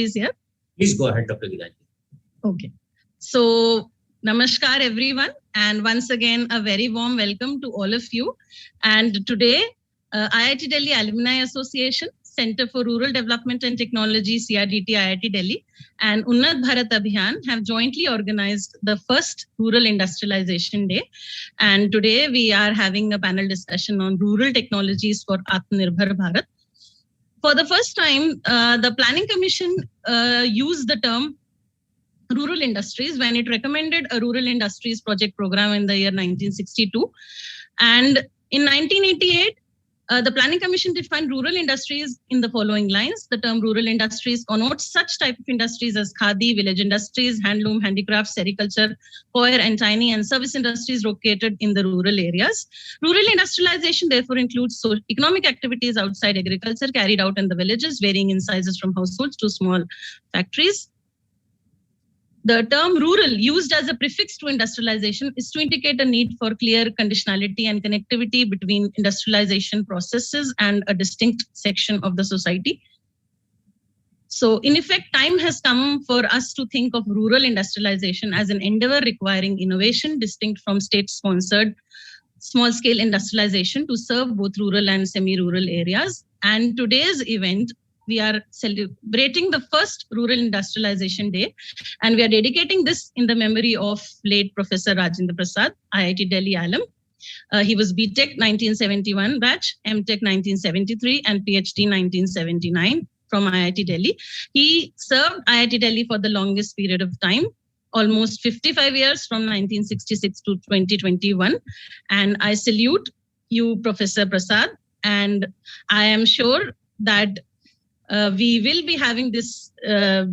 is here. Please go ahead, Dr. Gilanji. Okay. So, namaskar everyone. And once again, a very warm welcome to all of you. And today, IIT Delhi Alumni Association, Center for Rural Development and Technology, CRDT, IIT Delhi, and Unnat Bharat Abhiyan have jointly organized the first Rural Industrialization Day. And today we are having a panel discussion on rural technologies for Atma Nirbhar Bharat. For the first time, the Planning Commission used the term rural industries when it recommended a rural industries project program in the year 1962. And in 1988, the Planning Commission defined rural industries in the following lines. The term rural industries connotes such type of industries as khadi, village industries, handloom, handicrafts, sericulture, coir and tiny and service industries located in the rural areas. Rural industrialization therefore includes economic activities outside agriculture carried out in the villages, varying in sizes from households to small factories. The term rural, used as a prefix to industrialization, is to indicate a need for clear conditionality and connectivity between industrialization processes and a distinct section of the society. So, in effect, time has come for us to think of rural industrialization as an endeavor requiring innovation distinct from state-sponsored small-scale industrialization to serve both rural and semi-rural areas. And today's event, we are celebrating the first Rural Industrialization Day, and we are dedicating this in the memory of late Professor Rajendra Prasad, IIT Delhi Alum. He was B.Tech 1971 batch, M.Tech 1973, and PhD 1979 from IIT Delhi. He served IIT Delhi for the longest period of time, almost 55 years from 1966 to 2021. And I salute you, Professor Prasad, and I am sure that we will be having this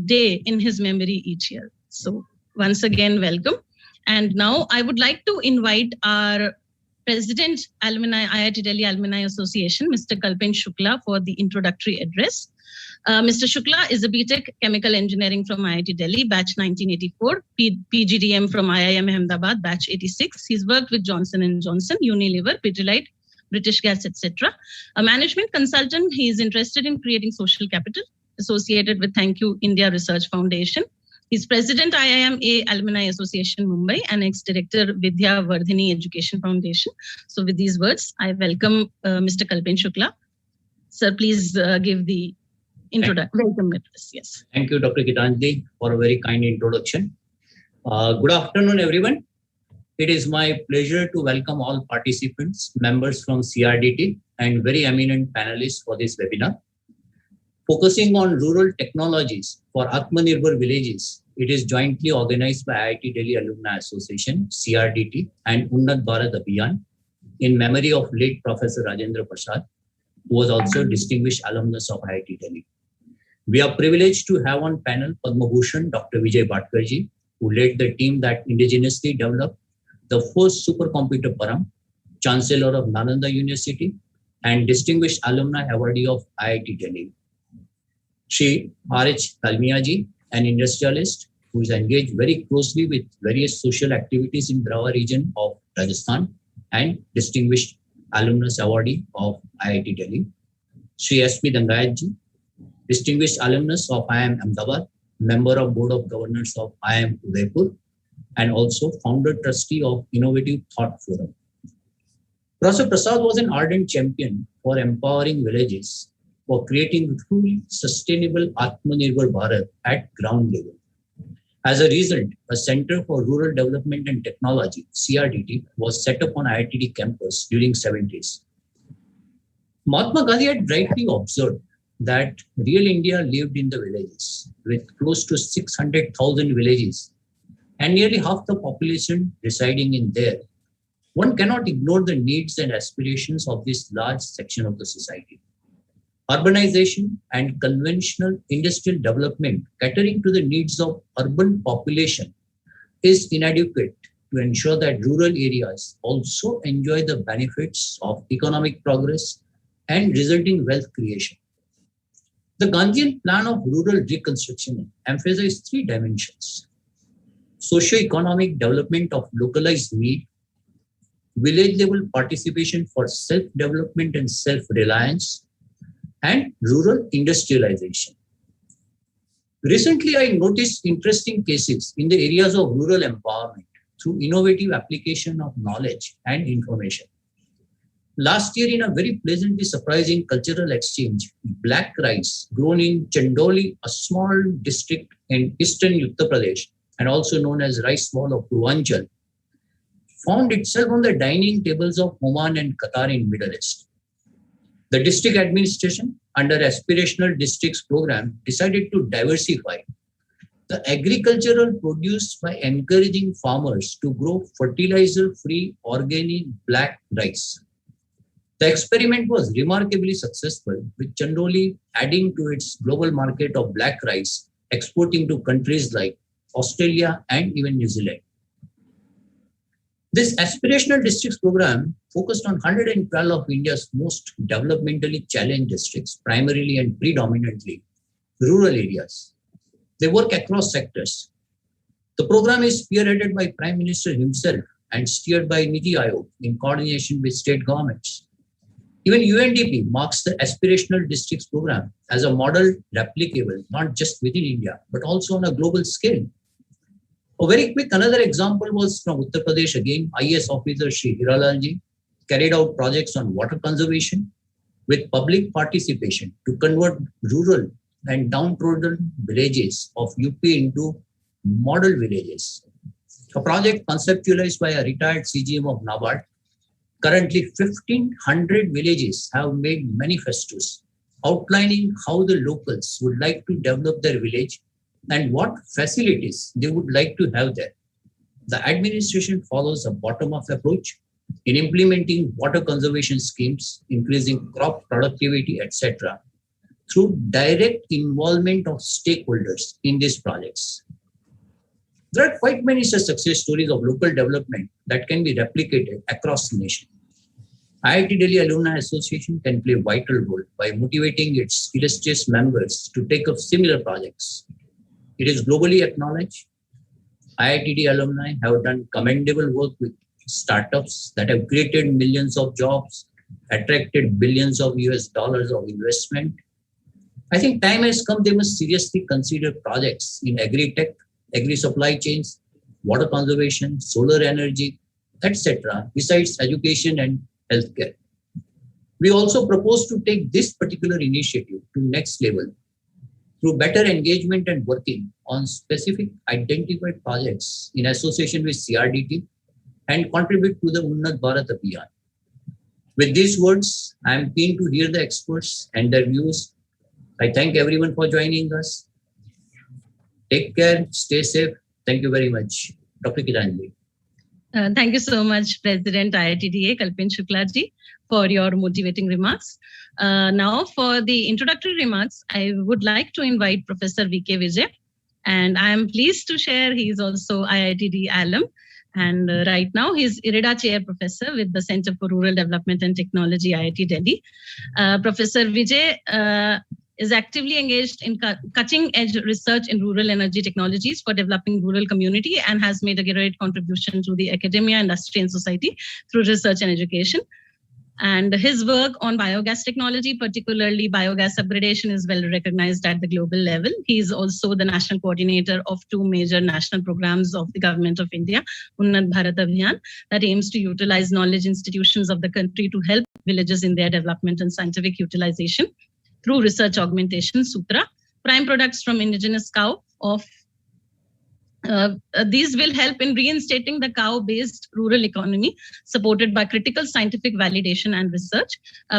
day in his memory each year. So once again, welcome. And now I would like to invite our President, IIT Delhi Alumni Association, Mr. Kalpen Shukla, for the introductory address. Mr. Shukla is a B.Tech Chemical Engineering from IIT Delhi, batch 1984, PGDM from IIM Ahmedabad, batch 86. He's worked with Johnson & Johnson, Unilever, Pidilite, British Gas, etc. A management consultant, he is interested in creating social capital associated with Thank You India Research Foundation. He's President IIMA Alumni Association Mumbai and ex-director Vidya Vardhini Education Foundation. So with these words, I welcome Mr. Kalpen Shukla. Sir, please give the welcome address. Yes. Thank you, Dr. Gilanji, for a very kind introduction. Good afternoon, everyone. It is my pleasure to welcome all participants, members from CRDT, and very eminent panelists for this webinar. Focusing on rural technologies for Atma Nirbhar villages, it is jointly organized by IIT Delhi Alumni Association, CRDT, and Unnat Bharat Abhiyan in memory of late Professor Rajendra Prasad, who was also a distinguished alumnus of IIT Delhi. We are privileged to have on panel Padma Bhushan, Dr. Vijay Bhatkar, who led the team that indigenously developed the first supercomputer Param, Chancellor of Nalanda University, and distinguished alumni awardee of IIT Delhi. Shri Dalmia, an industrialist who is engaged very closely with various social activities in Brava region of Rajasthan and distinguished alumnus awardee of IIT Delhi. Shri Dangayach, distinguished alumnus of IIM Ahmedabad, member of Board of Governors of IIM Udaipur, and also founder trustee of Innovative Thought Forum. Professor Prasad was an ardent champion for empowering villages for creating truly sustainable Atma Nirbhar Bharat at ground level. As a result, a Center for Rural Development and Technology, CRDT, was set up on IITD campus during 70s. Mahatma Gandhi had rightly observed that real India lived in the villages, with close to 600,000 villages and nearly half the population residing in there. One cannot ignore the needs and aspirations of this large section of the society. Urbanization and conventional industrial development catering to the needs of urban population is inadequate to ensure that rural areas also enjoy the benefits of economic progress and resulting wealth creation. The Gandhian plan of rural reconstruction emphasized three dimensions: socio-economic development of localized need, village-level participation for self-development and self-reliance, and rural industrialization. Recently, I noticed interesting cases in the areas of rural empowerment through innovative application of knowledge and information. Last year, in a very pleasantly surprising cultural exchange, black rice grown in Chandoli, a small district in eastern Uttar Pradesh, and also known as rice ball of Purvanchal, found itself on the dining tables of Oman and Qatar in Middle East. The district administration, under Aspirational Districts program, decided to diversify the agricultural produce by encouraging farmers to grow fertilizer-free organic black rice. The experiment was remarkably successful, with Chandoli adding to its global market of black rice, exporting to countries like Australia and even New Zealand. This Aspirational Districts program focused on 112 of India's most developmentally challenged districts, primarily and predominantly rural areas. They work across sectors. The program is spearheaded by Prime Minister himself and steered by Niti Aayog in coordination with state governments. Even UNDP marks the Aspirational Districts program as a model replicable not just within India, but also on a global scale. A very quick another example was from Uttar Pradesh again. IAS officer Shri carried out projects on water conservation with public participation to convert rural and downtrodden villages of UP into model villages. A project conceptualized by a retired CGM of NABARD. Currently, 1,500 villages have made manifestos outlining how the locals would like to develop their village and what facilities they would like to have there. The administration follows a bottom-up approach in implementing water conservation schemes, increasing crop productivity, etc., through direct involvement of stakeholders in these projects. There are quite many such success stories of local development that can be replicated across the nation. IIT Delhi Alumni Association can play a vital role by motivating its illustrious members to take up similar projects. It is globally acknowledged. IITD alumni have done commendable work with startups that have created millions of jobs, attracted billions of US dollars of investment. I think time has come they must seriously consider projects in agri-tech, agri-supply chains, water conservation, solar energy, etc., besides education and healthcare. We also propose to take this particular initiative to next level through better engagement and working on specific identified projects in association with CRDT and contribute to the Unnat Bharat Abhiyan. With these words, I am keen to hear the experts and their views. I thank everyone for joining us. Take care, stay safe. Thank you very much. Dr. Kiranji. Thank you so much, President IITDAA, Kalpen Shukla ji, for your motivating remarks. Now, for the introductory remarks, I would like to invite Professor Vijay. And I am pleased to share he is also IITD Alum. And right now, he's IITDAA Chair Professor with the Center for Rural Development and Technology, IIT Delhi. Professor Vijay is actively engaged in cutting-edge research in rural energy technologies for developing rural community and has made a great contribution to the academia, industry, and society through research and education. And his work on biogas technology, particularly biogas upgradation, is well recognized at the global level. He is also the national coordinator of two major national programs of the Government of India, Unnat Bharat Abhiyan, that aims to utilize knowledge institutions of the country to help villages in their development and scientific utilization through research augmentation, Sutra, prime products from indigenous cow of these will help in reinstating the cow-based rural economy, supported by critical scientific validation and research.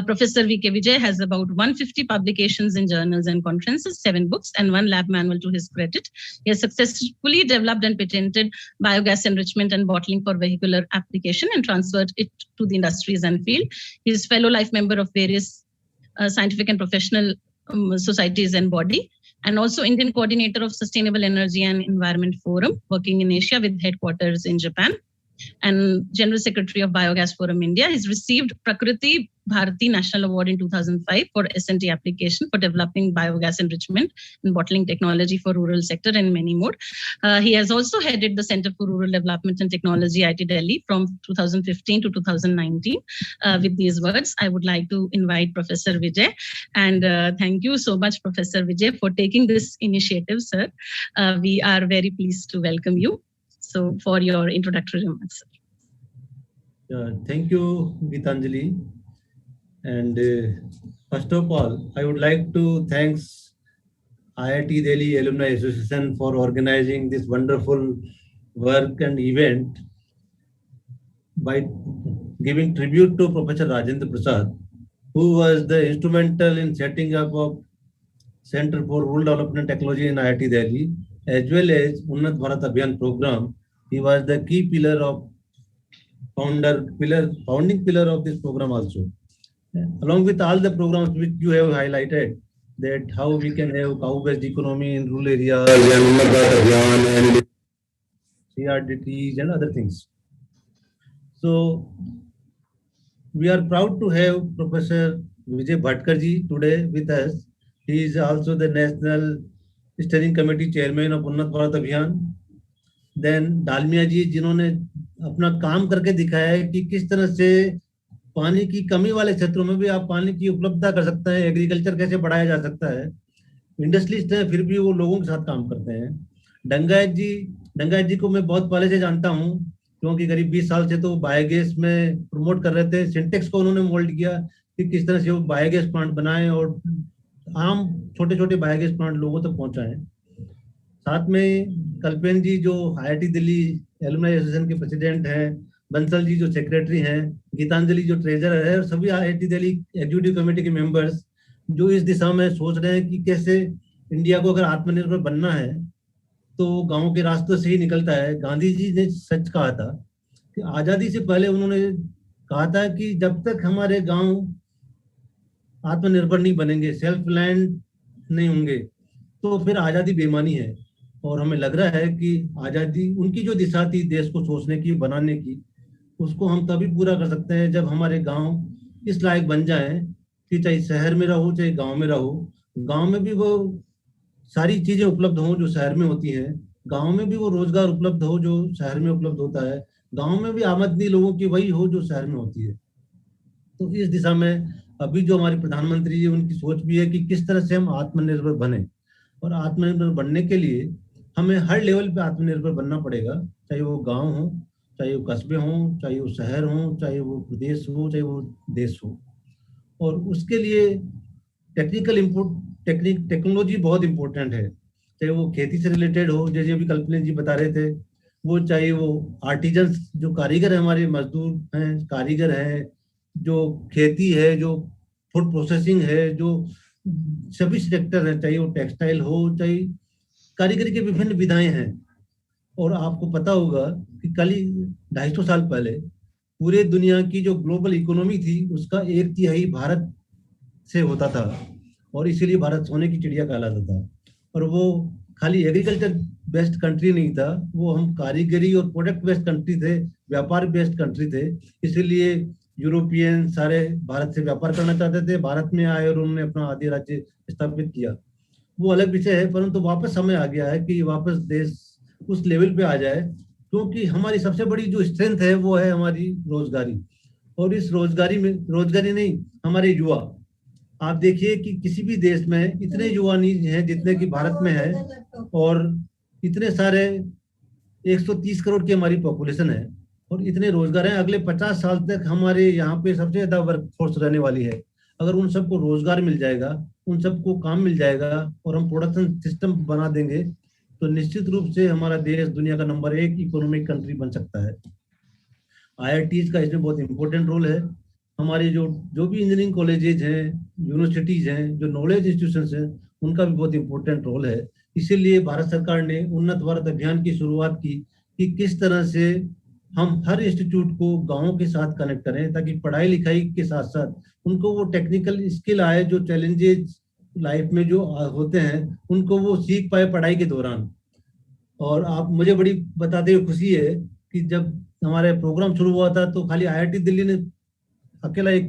Professor Vijay has about 150 publications in journals and conferences, 7 books, and 1 lab manual to his credit. He has successfully developed and patented biogas enrichment and bottling for vehicular application and transferred it to the industries and field. He is fellow life member of various scientific and professional societies and body, and also Indian coordinator of Sustainable Energy and Environment Forum, working in Asia with headquarters in Japan. and General Secretary of Biogas Forum India. He's received Prakriti Bharati National Award in 2005 for S&T application for developing biogas enrichment and bottling technology for rural sector and many more. He has also headed the Center for Rural Development and Technology, IIT Delhi, from 2015 to 2019. With these words, I would like to invite Professor Vijay. And thank you so much, Professor Vijay, for taking this initiative, sir. We are very pleased to welcome you. So for your introductory remarks, sir. Thank you, Gitanjali. And first of all, I would like to thank IIT Delhi Alumni Association for organizing this wonderful work and event by giving tribute to Professor Rajendra Prasad, who was the instrumental in setting up of Center for Rural Development and Technology in IIT Delhi, as well as Unnat Bharat Abhiyan program. He was the key pillar of founding pillar of this program also. Along with all the programs which you have highlighted, that how we can have cow-based economy in rural areas and CRDTs and other things. So we are proud to have Professor Vijay Bhatkar ji today with us. He is also the National Steering Committee Chairman of Unnat Bharat Abhiyan. Then Dalmia ji, जिन्होंने अपना काम करके दिखाया है कि किस तरह से पानी की कमी वाले क्षेत्रों में भी आप पानी की उपलब्धता कर सकते हैं, एग्रीकल्चर कैसे बढ़ाया जा सकता है। इंडस्ट्रियलिस्ट हैं, फिर भी वो लोगों के साथ काम करते हैं। डंगायत जी को मैं बहुत पहले से जानता हूँ, क्योंकि करीब 20 साल से तो बायोगैस में प्रमोट कर रहे थे। सिंटेक्स को उन्होंने मोल्ड किया कि किस तरह से वो बायोगैस प्लांट बनाएं और आम छोटे छोटे बायोगैस प्लांट लोगों तक पहुंचाएं। साथ में कल्पेन जी जो IIT दिल्ली एलुमनाई एसोसिएशन के प्रेसिडेंट हैं, बंसल जी जो सेक्रेटरी हैं, गीतांजलि जो ट्रेजरर है, और सभी IIT दिल्ली एग्जीक्यूटिव कमेटी के मेंबर्स जो इस दिशा में सोच रहे हैं कि कैसे इंडिया को अगर आत्मनिर्भर बनना है तो गांव के रास्तों से ही निकलता है। गांधी जी ने सच कहा था कि आजादी से पहले उन्होंने कहा था कि जब तक हमारे गांव आत्मनिर्भर नहीं बनेंगे, सेल्फ लैंड नहीं होंगे, तो फिर आजादी बेमानी है। और हमें लग रहा है कि आजादी उनकी जो दिशा थी देश को सोचने की, बनाने की, उसको हम तभी पूरा कर सकते हैं जब हमारे गांव इस लायक बन जाएं कि चाहे शहर में रहो चाहे गांव में रहो, गांव में भी वो सारी चीजें उपलब्ध हों जो शहर में होती हैं, गांव में भी वो रोजगार उपलब्ध हो जो शहर में उपलब्ध होता है, गांव में भी आमदनी लोगों की वही हो जो शहर में होती है। तो इस दिशा में अभी जो हमारे प्रधानमंत्री जी, उनकी सोच भी है कि किस तरह से हम आत्मनिर्भर बने। और आत्मनिर्भर बनने के लिए हमें हर लेवल पे आत्मनिर्भर बनना पड़ेगा, चाहे वो गांव हो, चाहे वो कस्बे हों, चाहे वो शहर हो, चाहे वो प्रदेश हो, चाहे वो देश हो। और उसके लिए टेक्नोलॉजी बहुत इंपॉर्टेंट है, चाहे वो खेती से रिलेटेड हो, जैसे अभी कल्पना जी बता रहे थे, वो चाहे वो आर्टिजन्स जो कारीगर है, हमारे मजदूर हैं, कारीगर हैं, जो खेती है, जो फूड प्रोसेसिंग है, जो सभी सेक्टर हैं, चाहे वो टेक्सटाइल हो, चाहे कारीगरी के विभिन्न विधाएं हैं। और आपको पता होगा कि कल 250 साल पहले पूरे दुनिया की जो ग्लोबल इकोनॉमी थी उसका 1/3 भारत से होता था, और इसीलिए भारत सोने की चिड़िया कहलाता था। और वो खाली एग्रीकल्चर बेस्ड कंट्री नहीं था, वो हम कारीगरी और प्रोडक्ट बेस्ड कंट्री थे, व्यापार बेस्ड कंट्री थे। इसीलिए यूरोपियन सारे भारत से व्यापार करना चाहते थे, भारत में आए और उन्होंने अपना आदि राज्य स्थापित किया। वो अलग विषय है, परंतु वापस समय आ गया है कि वापस देश उस लेवल पे आ जाए, क्योंकि हमारी सबसे बड़ी जो स्ट्रेंथ है वो है हमारी रोजगारी। और इस रोजगारी नहीं, हमारे युवा। आप देखिए कि किसी भी देश में इतने युवा नहीं हैं जितने कि भारत में है, और इतने सारे 130 करोड़ की हमारी पॉपुलेशन है, और इतने रोजगार हैं। अगले 50 साल तक हमारे यहाँ पे सबसे ज्यादा वर्क फोर्स रहने वाली है। अगर उन सबको रोजगार मिल जाएगा, उन सबको काम मिल जाएगा, और हम प्रोडक्शन सिस्टम बना देंगे, तो निश्चित रूप से हमारा देश दुनिया का नंबर 1 इकोनॉमिक कंट्री बन सकता है। IITs का इसमें बहुत इंपॉर्टेंट रोल है। हमारे जो भी इंजीनियरिंग कॉलेजेज हैं, यूनिवर्सिटीज हैं, जो नॉलेज इंस्टीट्यूशंस हैं, उनका भी बहुत इंपॉर्टेंट रोल है। इसीलिए भारत सरकार ने उन्नत भारत अभियान की शुरुआत की कि किस तरह से हम हर इंस्टीट्यूट को गाँवों के साथ कनेक्ट करें, ताकि पढ़ाई लिखाई के साथ साथ उनको वो टेक्निकल स्किल आए जो चैलेंजेस लाइफ में जो होते हैं उनको वो सीख पाए पढ़ाई के दौरान। और आप मुझे बड़ी बताते हुए खुशी है कि जब हमारे प्रोग्राम शुरू हुआ था तो खाली IIT दिल्ली ने अकेला एक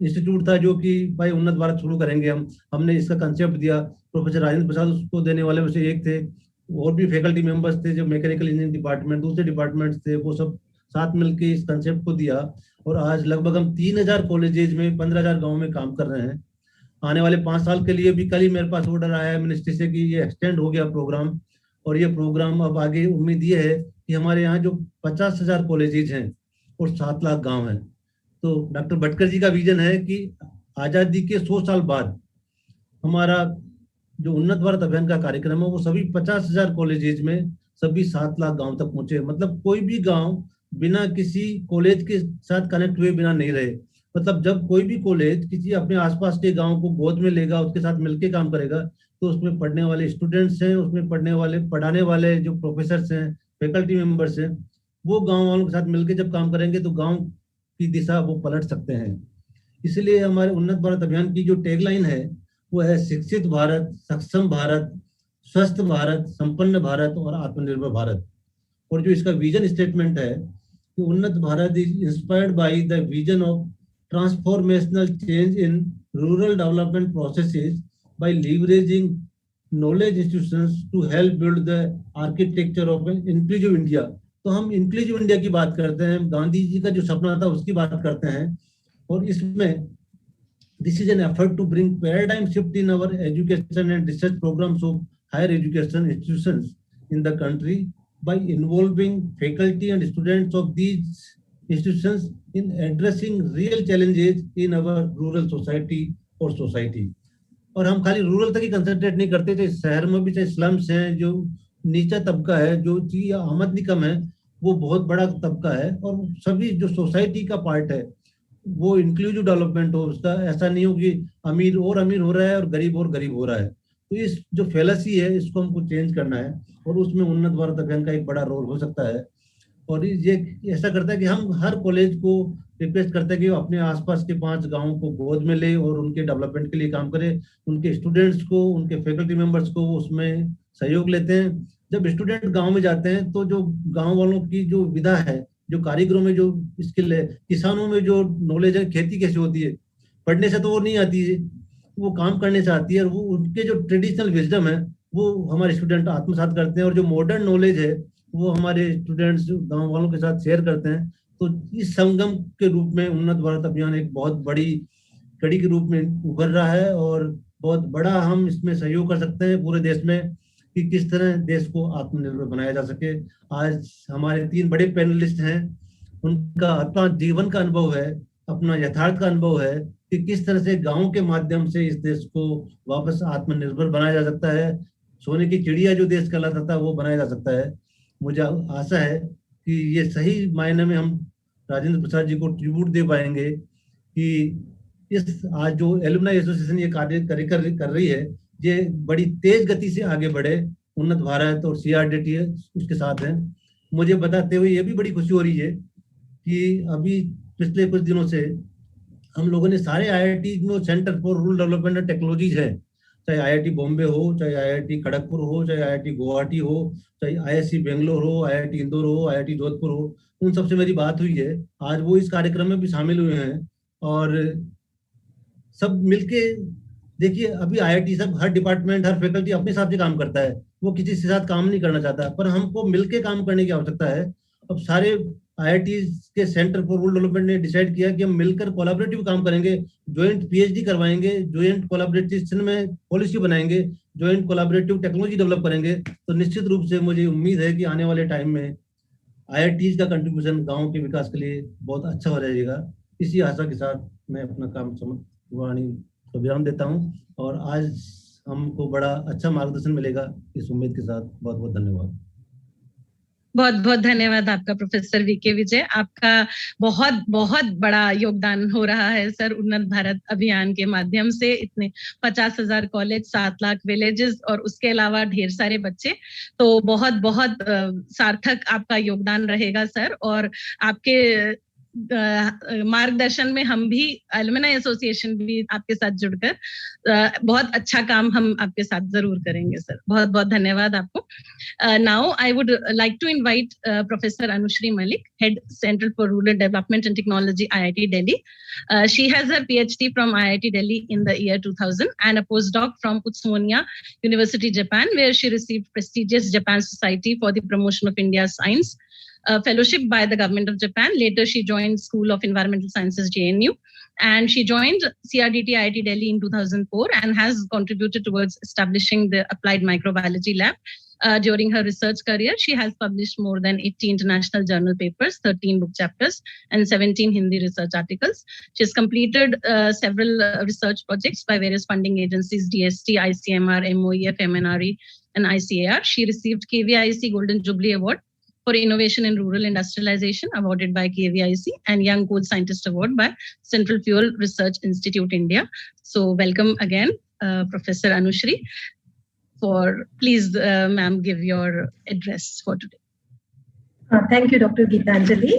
इंस्टीट्यूट था जो कि भाई उन्नत भारत शुरू करेंगे हमने इसका कंसेप्ट दिया। प्रोफेसर राजेंद्र प्रसाद उसको देने वाले में से एक थे, और भी फैकल्टी मेंबर्स थे जो मैकेनिकल इंजीनियरिंग डिपार्टमेंट, दूसरे डिपार्टमेंट्स थे, वो सब साथ मिलकर इस कंसेप्ट को दिया। और आज लगभग हम 3000 कॉलेजेज में 15,000 गाँव में काम कर रहे हैं। आने वाले 5 साल के लिए भी कल ही मेरे पास ऑर्डर आया है मिनिस्ट्री से कि ये एक्सटेंड हो गया प्रोग्राम, और ये प्रोग्राम अब आगे उम्मीद ये है कि हमारे यहाँ जो 50,000 कॉलेजेज हैं और 7 लाख गांव हैं, तो डॉक्टर भटकर जी का विजन है कि आज़ादी के 100 साल बाद हमारा जो उन्नत भारत अभियान का कार्यक्रम है वो सभी 50,000 कॉलेजेज में सभी 7 लाख गांव तक पहुंचे। मतलब कोई भी गांव बिना किसी कॉलेज के साथ कनेक्ट हुए बिना नहीं रहे। मतलब जब कोई भी कॉलेज किसी अपने आसपास के गांव को गोद में लेगा, उसके साथ मिलकर काम करेगा, तो उसमें पढ़ने वाले स्टूडेंट्स हैं, उसमें पढ़ाने वाले जो प्रोफेसर्स हैं, फैकल्टी मेंबर्स हैं, वो गांव वालों के साथ मिलकर जब काम करेंगे तो गांव की दिशा वो पलट सकते हैं। इसलिए हमारे उन्नत भारत अभियान की जो टैगलाइन है वो है शिक्षित भारत, सक्षम भारत, स्वस्थ भारत, संपन्न भारत और आत्मनिर्भर भारत। और जो इसका विजन स्टेटमेंट है कि Unnat Bharat is inspired by the vision of transformational change in rural development processes by leveraging knowledge institutions to help build the architecture of an inclusive India. तो हम इंक्लूसिव इंडिया की बात करते हैं, गांधी जी का जो सपना था उसकी बात करते हैं। और इसमें this is an effort to bring paradigm shift in our education and research programs of higher education institutions in the country by involving faculty and students of these institutions in addressing real challenges in our rural society or society। और हम खाली rural तक ही concentrate नहीं करते, चाहे शहर में भी, चाहे स्लम्स हैं, जो नीचा तबका है, जो आमदनी कम है, वो बहुत बड़ा तबका है, और सभी जो सोसाइटी का पार्ट है वो इंक्लूसिव डेवलपमेंट हो उसका। ऐसा नहीं हो कि अमीर हो रहा है और गरीब हो रहा है। तो इस जो फेलसी है इसको हमको चेंज करना है, और उसमें उन्नत भारत अभियान का एक बड़ा रोल हो सकता है। और ये ऐसा करता है कि हम हर कॉलेज को रिक्वेस्ट करते हैं कि वो अपने आसपास के 5 गांवों को गोद में ले और उनके डेवलपमेंट के लिए काम करे, उनके स्टूडेंट्स को, उनके फैकल्टी मेंबर्स को उसमें सहयोग लेते हैं। जब स्टूडेंट गांव में जाते हैं तो जो गांव वालों की जो विधा है, जो कारीगरों में जो स्किल है, किसानों में जो नॉलेज है खेती कैसे होती है, पढ़ने से तो वो नहीं आती है, वो काम करने से आती है। और वो उनके जो ट्रेडिशनल विजडम है वो हमारे स्टूडेंट आत्मसात करते हैं, और जो मॉडर्न नॉलेज है वो हमारे स्टूडेंट्स गांव वालों के साथ शेयर करते हैं। तो इस संगम के रूप में उन्नत भारत अभियान एक बहुत बड़ी कड़ी के रूप में उभर रहा है, और बहुत बड़ा हम इसमें सहयोग कर सकते हैं पूरे देश में कि किस तरह देश को आत्मनिर्भर बनाया जा सके। आज हमारे 3 बड़े पैनलिस्ट हैं, उनका अपना जीवन का अनुभव है, अपना यथार्थ का अनुभव है कि किस तरह से गांव के माध्यम से इस देश को वापस आत्मनिर्भर बनाया जा सकता है, सोने की चिड़िया जो देश कहलाता था वो बनाया जा सकता है। मुझे आशा है कि ये सही मायने में हम राजेंद्र प्रसाद जी को ट्रिब्यूट दे पाएंगे कि इस आज जो एलुमनाई एसोसिएशन ये कार्य कर रही है, ये बड़ी तेज गति से आगे बढ़े। उन्नत भारत और CRDT उसके साथ हैं। मुझे बताते हुए ये भी बड़ी खुशी हो रही है कि अभी पिछले कुछ दिनों से हम लोगों ने सारे IIT में centre for rural development and technologies है, चाहे IIT बॉम्बे हो, चाहे IIT खड़गपुर हो, चाहे IIT गुवाहाटी हो, चाहे IISc बेंगलोर हो, IIT इंदौर हो, IIT जोधपुर हो, उन सबसे मेरी बात हुई है। आज वो इस कार्यक्रम में भी शामिल हुए हैं, और सब मिलके देखिए अभी IIT सब हर डिपार्टमेंट, हर फैकल्टी अपने हिसाब से काम करता है, वो किसी के साथ काम नहीं करना चाहता, पर हमको मिलके काम करने की आवश्यकता है। अब सारे IIT के सेंटर फॉर रूरल डेवलपमेंट ने डिसाइड किया कि हम मिलकर कोलैबोरेटिव काम करेंगे, ज्वाइंट PhD करवाएंगे, ज्वाइंट कोलैबोरेशन में पॉलिसी बनाएंगे, ज्वाइंट कोलैबोरेटिव टेक्नोलॉजी डेवलप करेंगे। तो निश्चित रूप से मुझे उम्मीद है कि आने वाले टाइम में IITs का कंट्रीब्यूशन गाँव के विकास के लिए बहुत अच्छा हो जाएगा। इसी आशा के साथ मैं अपना काम वाणी को विराम देता हूँ, और आज हमको बड़ा अच्छा मार्गदर्शन मिलेगा इस उम्मीद के साथ। बहुत बहुत धन्यवाद। बहुत बहुत धन्यवाद आपका प्रोफेसर VK विजय। आपका बहुत बहुत बड़ा योगदान हो रहा है सर उन्नत भारत अभियान के माध्यम से। इतने 50,000 कॉलेज, 7 लाख विलेजेस और उसके अलावा ढेर सारे बच्चे, तो बहुत बहुत सार्थक आपका योगदान रहेगा सर। और आपके मार्गदर्शन में हम भी एलुमनाई एसोसिएशन भी आपके साथ जुड़कर बहुत अच्छा काम हम आपके साथ जरूर करेंगे सर. बहुत बहुत धन्यवाद आपको. Now I would like to invite Professor Anushree Malik, Head Central for Rural Development and Technology, IIT Delhi. She has her PhD from IIT Delhi in the year 2000 and a postdoc from Utsunomiya University, Japan, where she received prestigious Japan Society for the Promotion of India's Science fellowship by the government of Japan. Later, she joined School of Environmental Sciences, JNU, and she joined CRDT IIT Delhi in 2004 and has contributed towards establishing the Applied Microbiology Lab. During her research career, she has published more than 80 international journal papers, 13 book chapters, and 17 Hindi research articles. She has completed several research projects by various funding agencies, DST, ICMR, MOEF, MNRE, and ICAR. She received KVIC Golden Jubilee Award for Innovation in Rural Industrialization, awarded by KVIC, and Young Coal Scientist Award by Central Fuel Research Institute, India. So welcome again, Professor Anushree. Please, ma'am, give your address for today. Thank you, Dr. Geetanjali.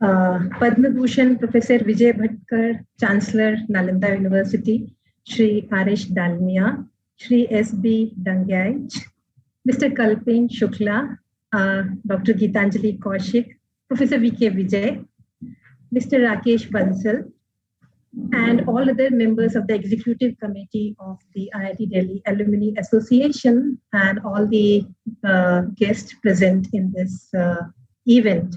Padma Bhushan Professor Vijay Bhatkar, Chancellor, Nalanda University, Shri R.H. Dalmia, Shri S.B. Dangayach, Mr. Kalpen, Shukla, Dr. Geetanjali Kaushik, Professor V.K. Vijay, Mr. Rakesh Bansal, and all other members of the Executive Committee of the IIT Delhi Alumni Association and all the guests present in this event.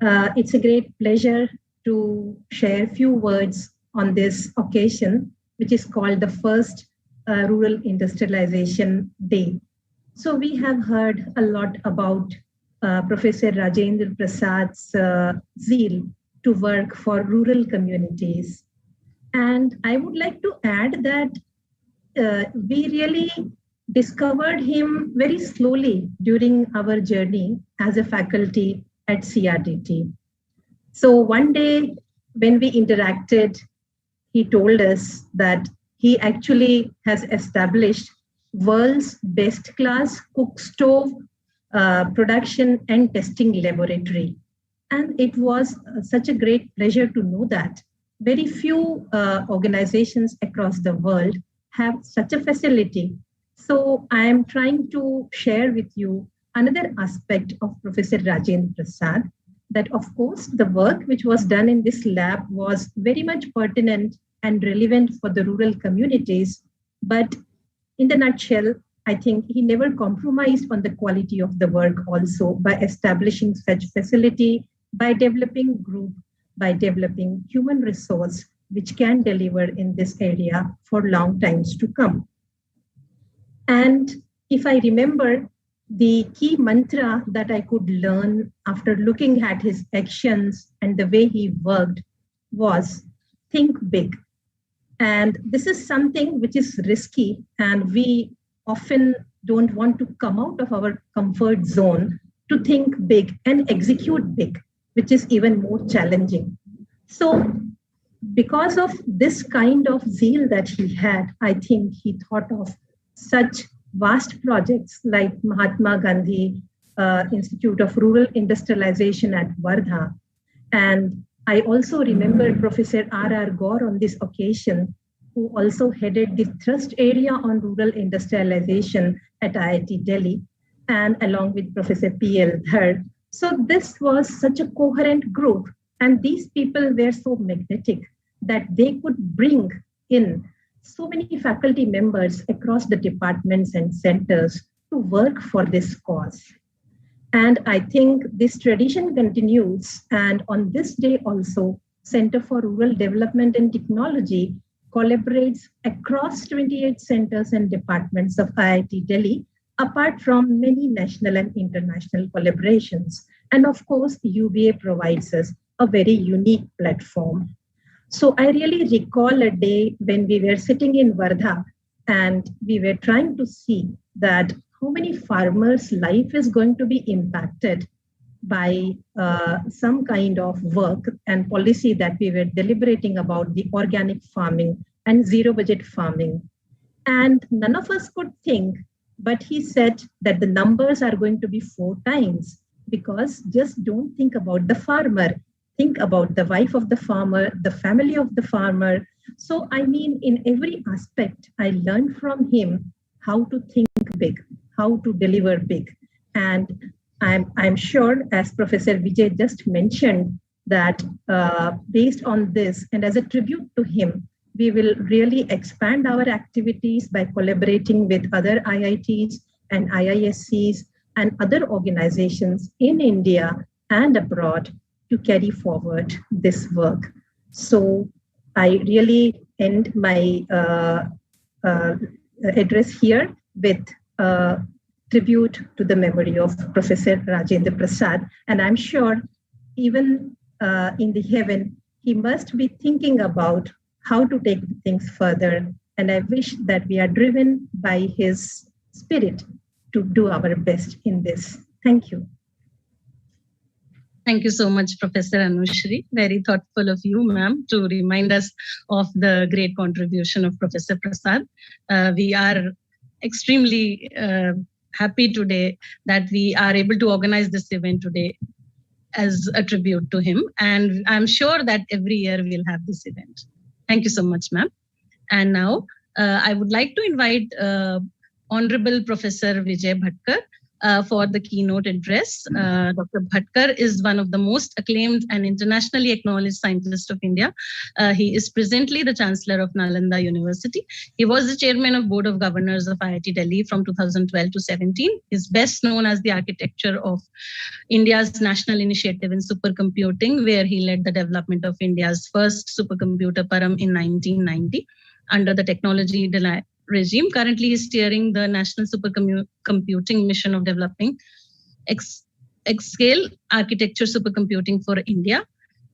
It's a great pleasure to share a few words on this occasion, which is called the first Rural Industrialization Day. So we have heard a lot about Professor Rajendra Prasad's zeal to work for rural communities. And I would like to add that we really discovered him very slowly during our journey as a faculty at CRDT. So one day when we interacted, he told us that he actually has established world's best class cook stove production and testing laboratory. And it was such a great pleasure to know that very few organizations across the world have such a facility. So I am trying to share with you another aspect of Professor Rajendra Prasad, that of course the work which was done in this lab was very much pertinent and relevant for the rural communities. But in the nutshell, I think he never compromised on the quality of the work also by establishing such facility, by developing group, by developing human resource, which can deliver in this area for long times to come. And if I remember, the key mantra that I could learn after looking at his actions and the way he worked was think big. And this is something which is risky, and we often don't want to come out of our comfort zone to think big and execute big, which is even more challenging. So because of this kind of zeal that he had, I think he thought of such vast projects like Mahatma Gandhi Institute of Rural Industrialization at Wardha. And I also remember Professor R.R. Gore on this occasion, who also headed the thrust area on rural industrialization at IIT Delhi, and along with Professor P.L. Dhar. So this was such a coherent group, and these people were so magnetic that they could bring in so many faculty members across the departments and centers to work for this cause. And I think this tradition continues. And on this day also, Center for Rural Development and Technology collaborates across 28 centers and departments of IIT Delhi, apart from many national and international collaborations. And of course, UBA provides us a very unique platform. So I really recall a day when we were sitting in Wardha and we were trying to see that how many farmers' life is going to be impacted by some kind of work and policy that we were deliberating about, the organic farming and zero budget farming. And none of us could think, but he said that the numbers are going to be 4 times. because just don't think about the farmer. Think about the wife of the farmer, the family of the farmer. So, I mean, in every aspect, I learned from him how to think big, how to deliver big. And I'm sure, as Professor Vijay just mentioned, that based on this and as a tribute to him, we will really expand our activities by collaborating with other IITs and IISCs and other organizations in India and abroad to carry forward this work. So I really end my address here with a tribute to the memory of Professor Rajendra Prasad. And I'm sure even in the heaven, he must be thinking about how to take things further. And I wish that we are driven by his spirit to do our best in this. Thank you. Thank you so much, Professor Anushree. Very thoughtful of you, ma'am, to remind us of the great contribution of Professor Prasad. We are extremely happy today that we are able to organize this event today as a tribute to him. And I'm sure that every year we'll have this event. Thank you so much, ma'am. And now I would like to invite Honorable Professor Vijay Bhatkar for the keynote address. Dr. Bhatkar is one of the most acclaimed and internationally acknowledged scientists of India. He is presently the Chancellor of Nalanda University. He was the Chairman of Board of Governors of IIT Delhi from 2012 to 17. He is best known as the architecture of India's national initiative in supercomputing, where he led the development of India's first supercomputer Param in 1990 under the technology regime. Currently, he's steering the National Supercomputing Mission of developing X-scale architecture supercomputing for India.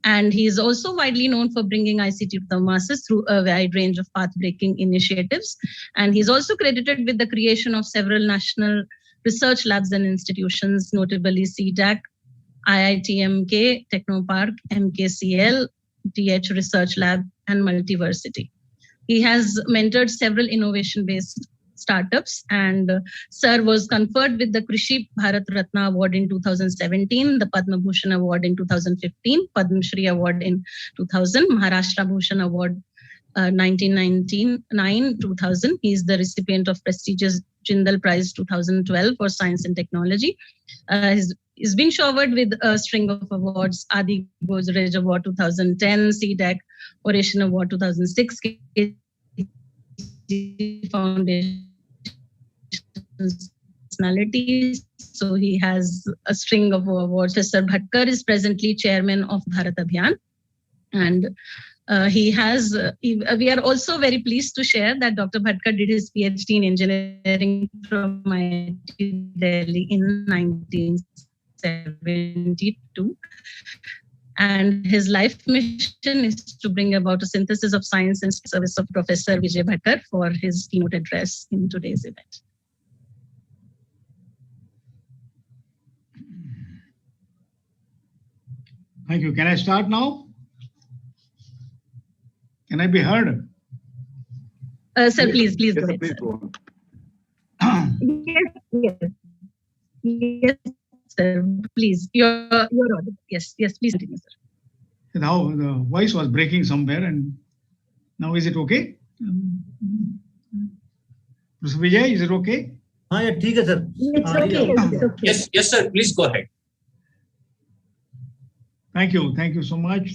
And he is also widely known for bringing ICT to the masses through a wide range of path-breaking initiatives. And he's also credited with the creation of several national research labs and institutions, notably CDAC, IITMK, Technopark, MKCL, TH Research Lab, and Multiversity. He has mentored several innovation-based startups, and Sir was conferred with the Krishi Bharat Ratna Award in 2017, the Padma Bhushan Award in 2015, Padma Shri Award in 2000, Maharashtra Bhushan Award 1999-2000. He is the recipient of prestigious Jindal Prize 2012 for Science and Technology. He's been showered with a string of awards: Adi Gojrej Award 2010, CDAC Oration Award 2006, Foundation personalities. So he has a string of awards. Professor Bhatkar is presently chairman of Bharat Abhiyan, and we are also very pleased to share that Dr. Bhatkar did his PhD in engineering from IIT Delhi in 1972. And his life mission is to bring about a synthesis of science and service of Professor Vijay Bhatkar for his keynote address in today's event. Thank you. Can I start now? Can I be heard? Sir, please go ahead. Please Sir. go Yes, sir. Please, you're audible. Yes, please continue, sir. Now the voice was breaking somewhere, and now is it okay? Professor Vijay, is it okay? हाँ यार ठीक है sir. It's okay. It's okay. Yes, sir. Please go ahead. Thank you so much.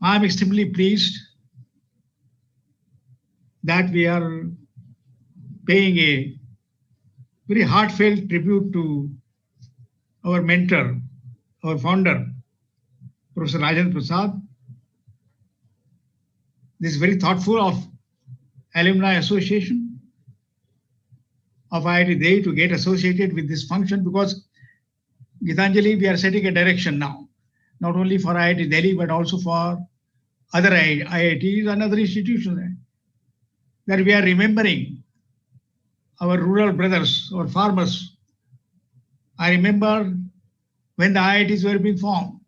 I'm extremely pleased that we are paying a very heartfelt tribute to our mentor, our founder, Professor Rajendra Prasad. This is very thoughtful of Alumni Association of IIT Delhi to get associated with this function, because Gitanjali, we are setting a direction now, not only for IIT Delhi, but also for other IITs and other institutions, that we are remembering our rural brothers or farmers. I remember when the IITs were being formed,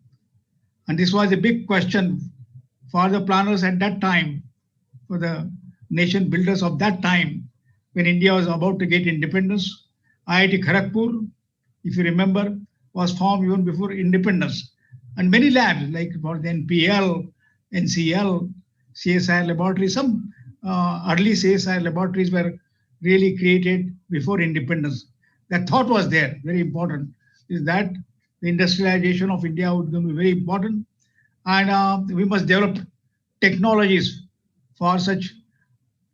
and this was a big question for the planners at that time, for the nation builders of that time, when India was about to get independence. IIT Kharagpur if you remember, was formed even before independence. And many labs, like for the NPL, NCL, CSIR laboratories, some early CSIR laboratories were really created before independence. That thought was there, very important, is that the industrialization of India would be very important. And we must develop technologies for such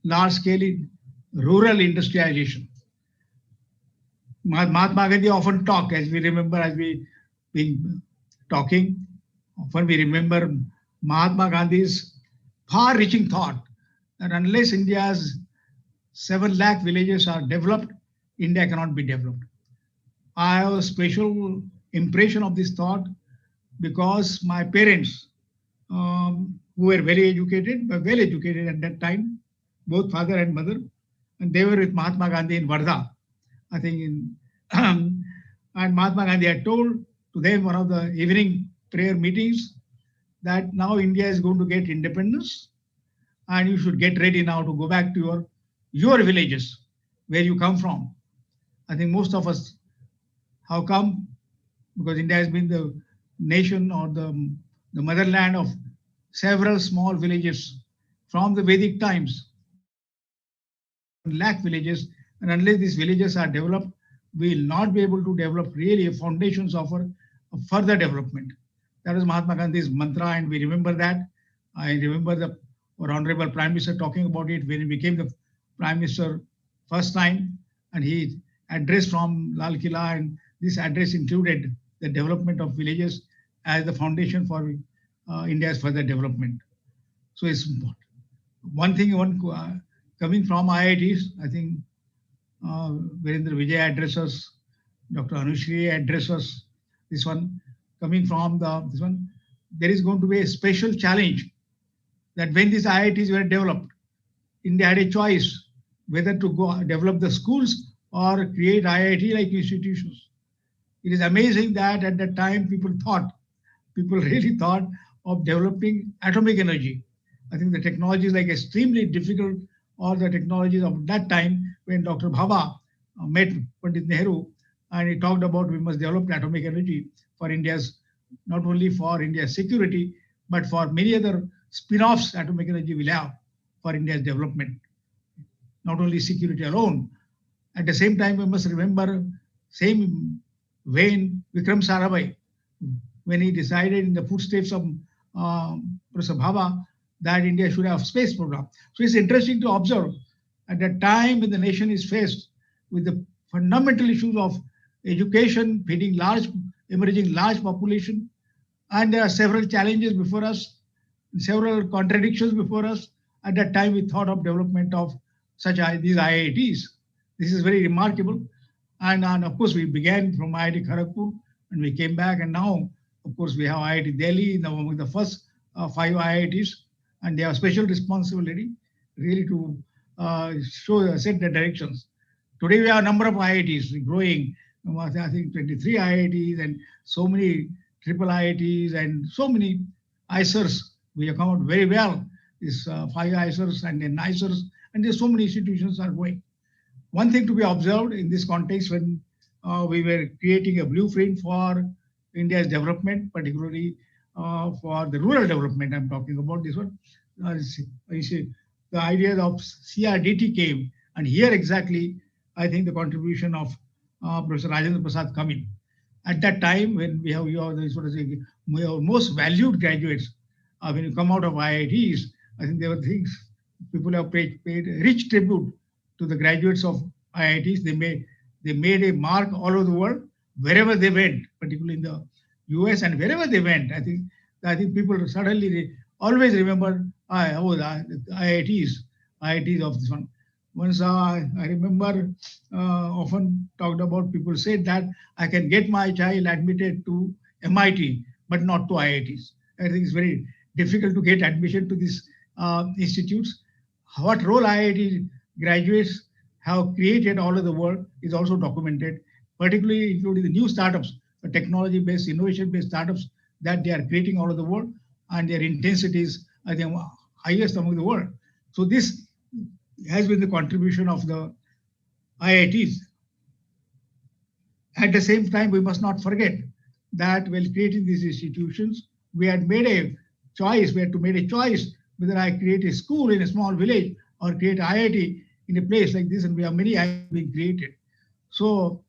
large-scale rural industrialization. Mahatma Gandhi often talked, as we remember, as we been talking, often we remember Mahatma Gandhi's far-reaching thought that unless India's 7 lakh villages are developed, India cannot be developed. I have a special impression of this thought because my parents, who were very educated, were well educated at that time, both father and mother, and they were with Mahatma Gandhi in Wardha, I think and Mahatma Gandhi had told to them one of the evening prayer meetings that now India is going to get independence and you should get ready now to go back to your villages where you come from. I think most of us have come because India has been the nation or the motherland of several small villages from the Vedic times. Lakh villages, and unless these villages are developed, we will not be able to develop really a foundations of further development. That was Mahatma Gandhi's mantra, and we remember that. I remember our Honorable Prime Minister talking about it when he became the Prime Minister first time, and he addressed from Lal Killa, and this address included the development of villages as the foundation for India's further development. So it's one thing, coming from IITs, I think Virendra Vijay addresses, Dr. Anushree addresses this one. Coming from this one, there is going to be a special challenge that when these IITs were developed, India had a choice whether to go develop the schools or create IIT-like institutions. It is amazing that at that time people really thought of developing atomic energy. I think the technology is like extremely difficult, or the technologies of that time when Dr. Bhabha met Pandit Nehru and he talked about we must develop atomic energy for India's, not only for India's security, but for many other spin-offs atomic energy will have for India's development. Not only security alone. At the same time, we must remember same vein Vikram Sarabhai, when he decided in the footsteps of Professor Bhabha that India should have space program. So it's interesting to observe at the time when the nation is faced with the fundamental issues of education, feeding emerging large population, and there are several challenges before us, several contradictions before us. At that time, we thought of development of these IITs. This is very remarkable. And of course, we began from IIT Kharagpur and we came back. And now, of course, we have IIT Delhi, among the first 5 IITs. And they have special responsibility really to set the directions. Today, we have a number of IITs growing. I think 23 IITs and so many triple IITs and so many ISERs. We have come out very well. These 5 ISERs and then ISERs, and there's so many institutions are going. One thing to be observed in this context when we were creating a blueprint for India's development, particularly for the rural development, I'm talking about this one. The idea of CRDT came, and here exactly, I think the contribution of Professor Rajendra Prasad come in. At that time, when we have most valued graduates, when you come out of IITs, I think there were things people have paid rich tribute to the graduates of IITs. They made a mark all over the world, wherever they went, particularly in the US and wherever they went. I think people suddenly always remember the IITs of this one. Once I remember often talked about, people said that I can get my child admitted to MIT, but not to IITs. I think it's very difficult to get admission to these institutes. What role IIT graduates have created all over the world is also documented, particularly including the new startups, the technology-based, innovation-based startups that they are creating all over the world, and their intensities are the highest among the world. So this has been the contribution of the IITs. At the same time, we must not forget that while creating these institutions, we had made a choice. We had to make a choice whether I create a school in a small village or create IIT in a place like this, and we have many IIT being created. So,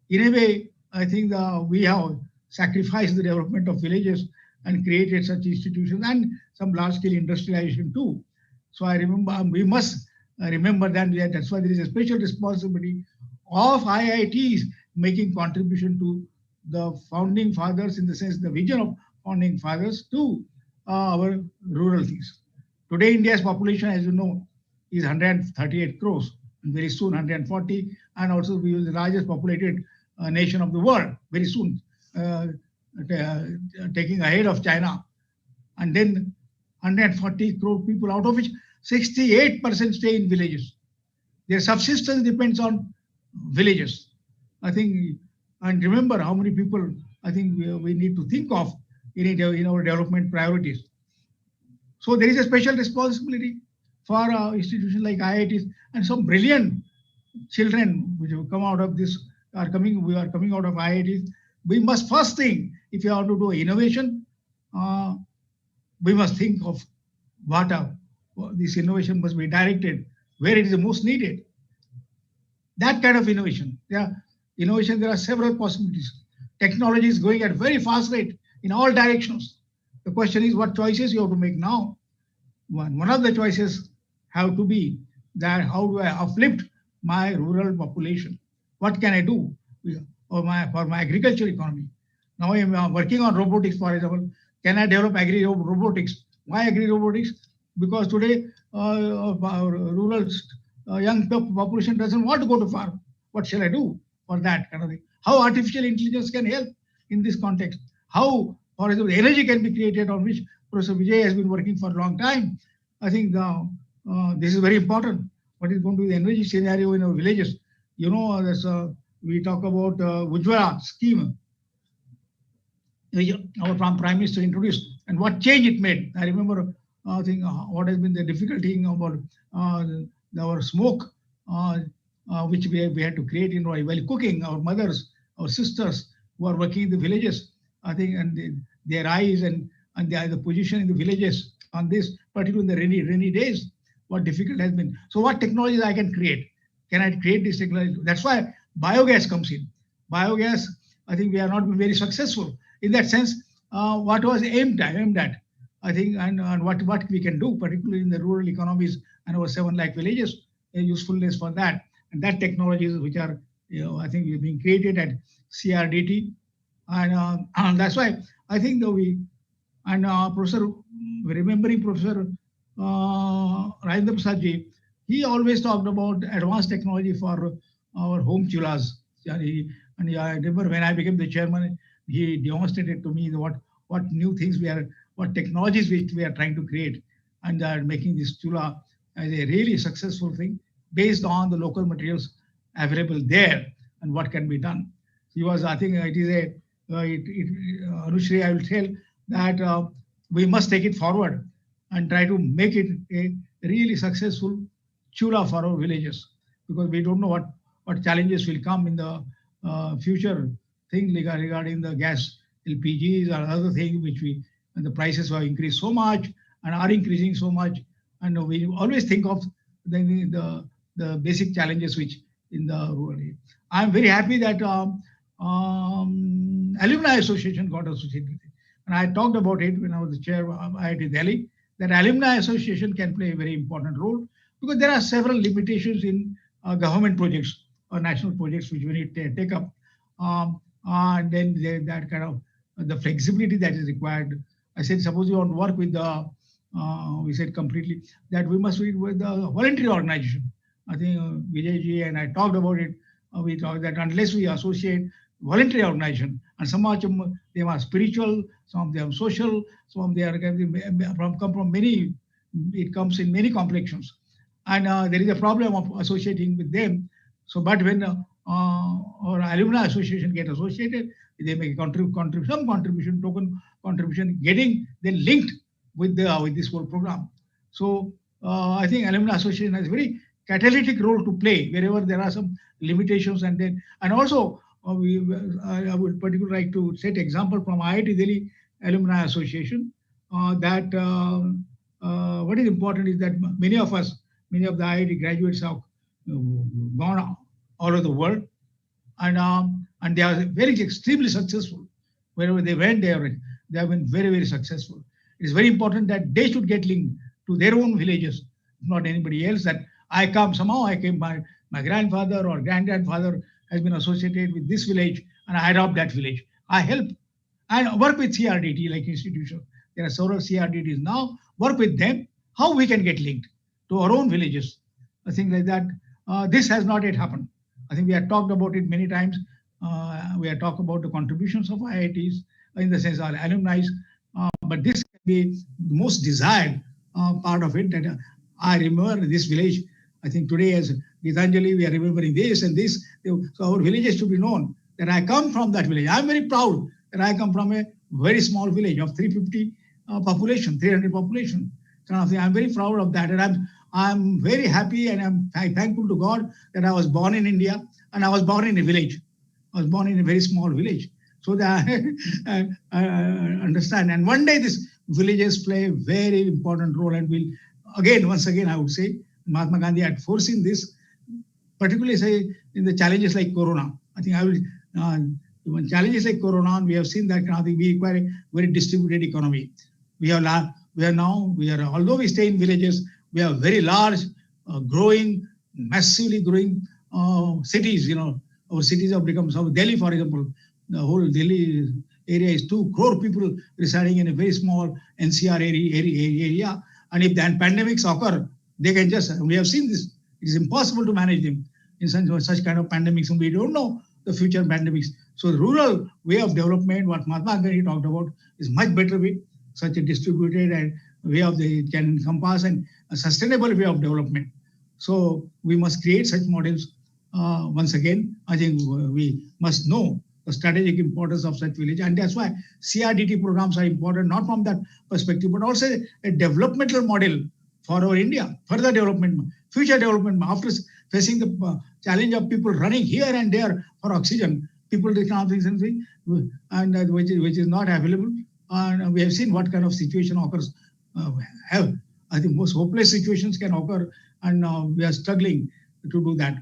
in a way, I think we have sacrificed the development of villages and created such institutions and some large-scale industrialization too. So I remember we must remember that that's why there is a special responsibility of IITs making contribution to the founding fathers, in the sense the vision of founding fathers, to our rural things. Today, India's population, as you know, is 138 crores, and very soon 140, and also we will be the largest populated nation of the world very soon, taking ahead of China. And then 140 crore people, out of which 68% stay in villages. Their subsistence depends on villages. I think, and remember how many people I think we need to think of in our development priorities. So there is a special responsibility for institutions like IITs, and some brilliant children which have come out of this we are coming out of IITs. We must first think, if you want to do innovation, we must think of what this innovation must be directed, where it is the most needed. That kind of innovation. There are several possibilities. Technology is going at a very fast rate in all directions. The question is what choices you have to make now. One of the choices have to be that how do I uplift my rural population? What can I do for my agriculture economy? Now I am working on robotics, for example. Can I develop agri-robotics? Why agri-robotics? Because today rural young population doesn't want to go to farm. What shall I do for that kind of thing? How artificial intelligence can help in this context? How, for example, energy can be created, on which Professor Vijay has been working for a long time. I think this is very important. What is going to be the energy scenario in our villages? You know, we talk about Ujjwala scheme, our Prime Minister introduced, and what change it made. I remember, I think, what has been the difficulty about our smoke, which we had to create while cooking. Our mothers, our sisters who are working in the villages, I think, and their eyes and the position in the villages on this, particularly in the rainy days, what difficult has been. So what technologies I can create? Can I create this technology? That's why biogas comes in. Biogas, I think we are not very successful. In that sense, what was aimed at, I think, and what we can do, particularly in the rural economies and our 7 lakh villages, usefulness for that. And that technologies which are, I think, being created at CRDT. And that's why I think that remembering Professor Rajendra Prasad ji, he always talked about advanced technology for our home chulhas. I remember when I became the chairman, he demonstrated to me what new things what technologies which we are trying to create, and making this chulha as a really successful thing based on the local materials available there and what can be done. He was, I think, it is Anushree, I will tell that we must take it forward and try to make it a really successful chulha for our villages, because we don't know what challenges will come in the future thing regarding the gas, LPGs or other things and the prices have increased so much and are increasing so much, and we always think of the basic challenges which in the rural area. I'm very happy that Alumni Association got associated with it, and I talked about it when I was the chair of IIT Delhi, that Alumni Association can play a very important role, because there are several limitations in government projects or national projects which we need to take up. And then that kind of the flexibility that is required. I said, suppose you want to work with we said completely that we must work with the voluntary organization. I think Vijay ji and I talked about it. We talked that unless we associate voluntary organization, and some of them are spiritual, some of them social, some of them come from many, it comes in many complexions. And there is a problem of associating with them. So, but when our alumni association get associated, they make some contribution, token contribution, getting then linked with this whole program. So I think alumni association has a very catalytic role to play wherever there are some limitations, and also I would particularly like to set example from IIT Delhi Alumni Association what is important is that many of the IIT graduates have gone all over the world, and they are very extremely successful. Wherever they went, they have been very, very successful. It is very important that they should get linked to their own villages, not anybody else. That I came by my grandfather or grandfather has been associated with this village, and I adopt that village. I help and work with CRDT like institution. There are several CRDTs now. Work with them. How we can get linked to our own villages, things like that. This has not yet happened. I think we have talked about it many times. We have talked about the contributions of IITs in the sense of alumni, but this can be the most desired part of it. That I remember this village. I think today as Gitanjali, we are remembering this and this. So our villages should be known that I come from that village. I'm very proud that I come from a very small village of 350 population, 300 population. So I'm very proud of that, and I'm very happy and I'm thankful to God that I was born in India and I was born in a village. I was born in a very small village. So that I understand. And one day these villages play a very important role, and will once again, I would say Mahatma Gandhi had foreseen this, particularly say in the challenges like Corona. I think when challenges like Corona, we have seen that we require a very distributed economy. Although we stay in villages, we have very large, massively growing cities. Our cities have become, Delhi, for example, the whole Delhi area is 2 crore people residing in a very small NCR area. And if then pandemics occur, they can we have seen this, it is impossible to manage them in such kind of pandemics, and we don't know the future pandemics. So the rural way of development, what Mahatma Gandhi talked about, is much better way, such a distributed and way of it can encompass and a sustainable way of development. So we must create such models. Once again, I think we must know the strategic importance of such village, and that's why CRDT programs are important, not from that perspective, but also a developmental model for our India, further development, future development. After facing the challenge of people running here and there for oxygen, people and which is not available, and we have seen what kind of situation occurs. I think most hopeless situations can occur, and we are struggling to do that.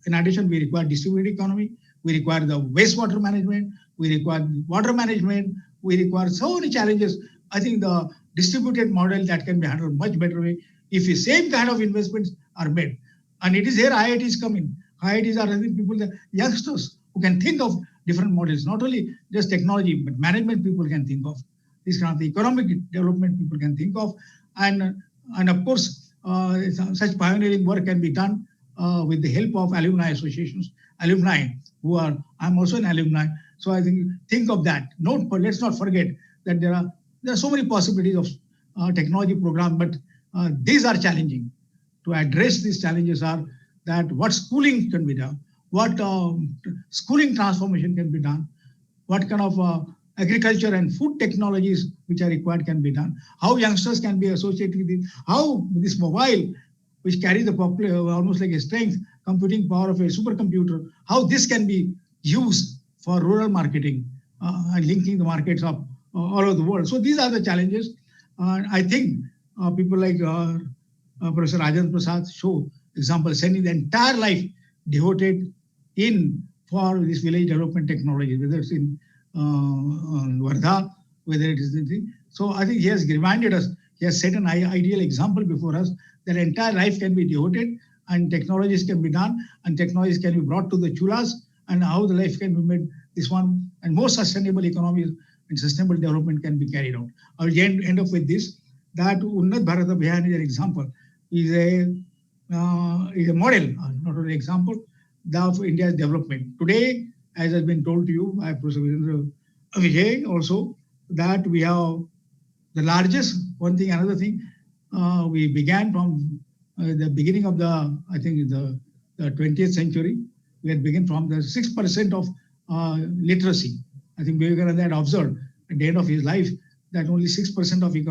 In addition, we require distributed economy, we require the wastewater management, we require water management, we require so many challenges. I think the distributed model that can be handled much better way if the same kind of investments are made. And it is here IITs come in. IITs are people, the youngsters who can think of different models, not only just technology, but management people can think of. This kind of economic development people can think of. And of course, such pioneering work can be done with the help of alumni associations, alumni who are, I'm also an alumni. So I think of that. But let's not forget that there are so many possibilities of technology program, but these are challenging. To address these challenges are that what schooling can be done, what schooling transformation can be done, what kind of agriculture and food technologies which are required can be done, how youngsters can be associated with it, how this mobile, which carries the almost like a strength computing power of a supercomputer, how this can be used for rural marketing and linking the markets up all over the world. So these are the challenges. I think people like Professor Rajendra Prasad show example, spending the entire life devoted for this village development technology, whether it's in Wardha, whether it is anything. So I think he has reminded us, he has set an ideal example before us that entire life can be devoted and technologies can be done and technologies can be brought to the chulas, and how the life can be made this one and more sustainable economies and sustainable development can be carried out. I will end up with this, that Unnat Bharat Abhiyan is an example, is a model, not only example, of India's development. Today, as has been told to you by Professor Vijay also, that we have the largest, one thing, another thing, we began from the beginning of the 20th century. We had begun from the 6% of literacy. I think Vivekananda had observed at the end of his life that only 6% of we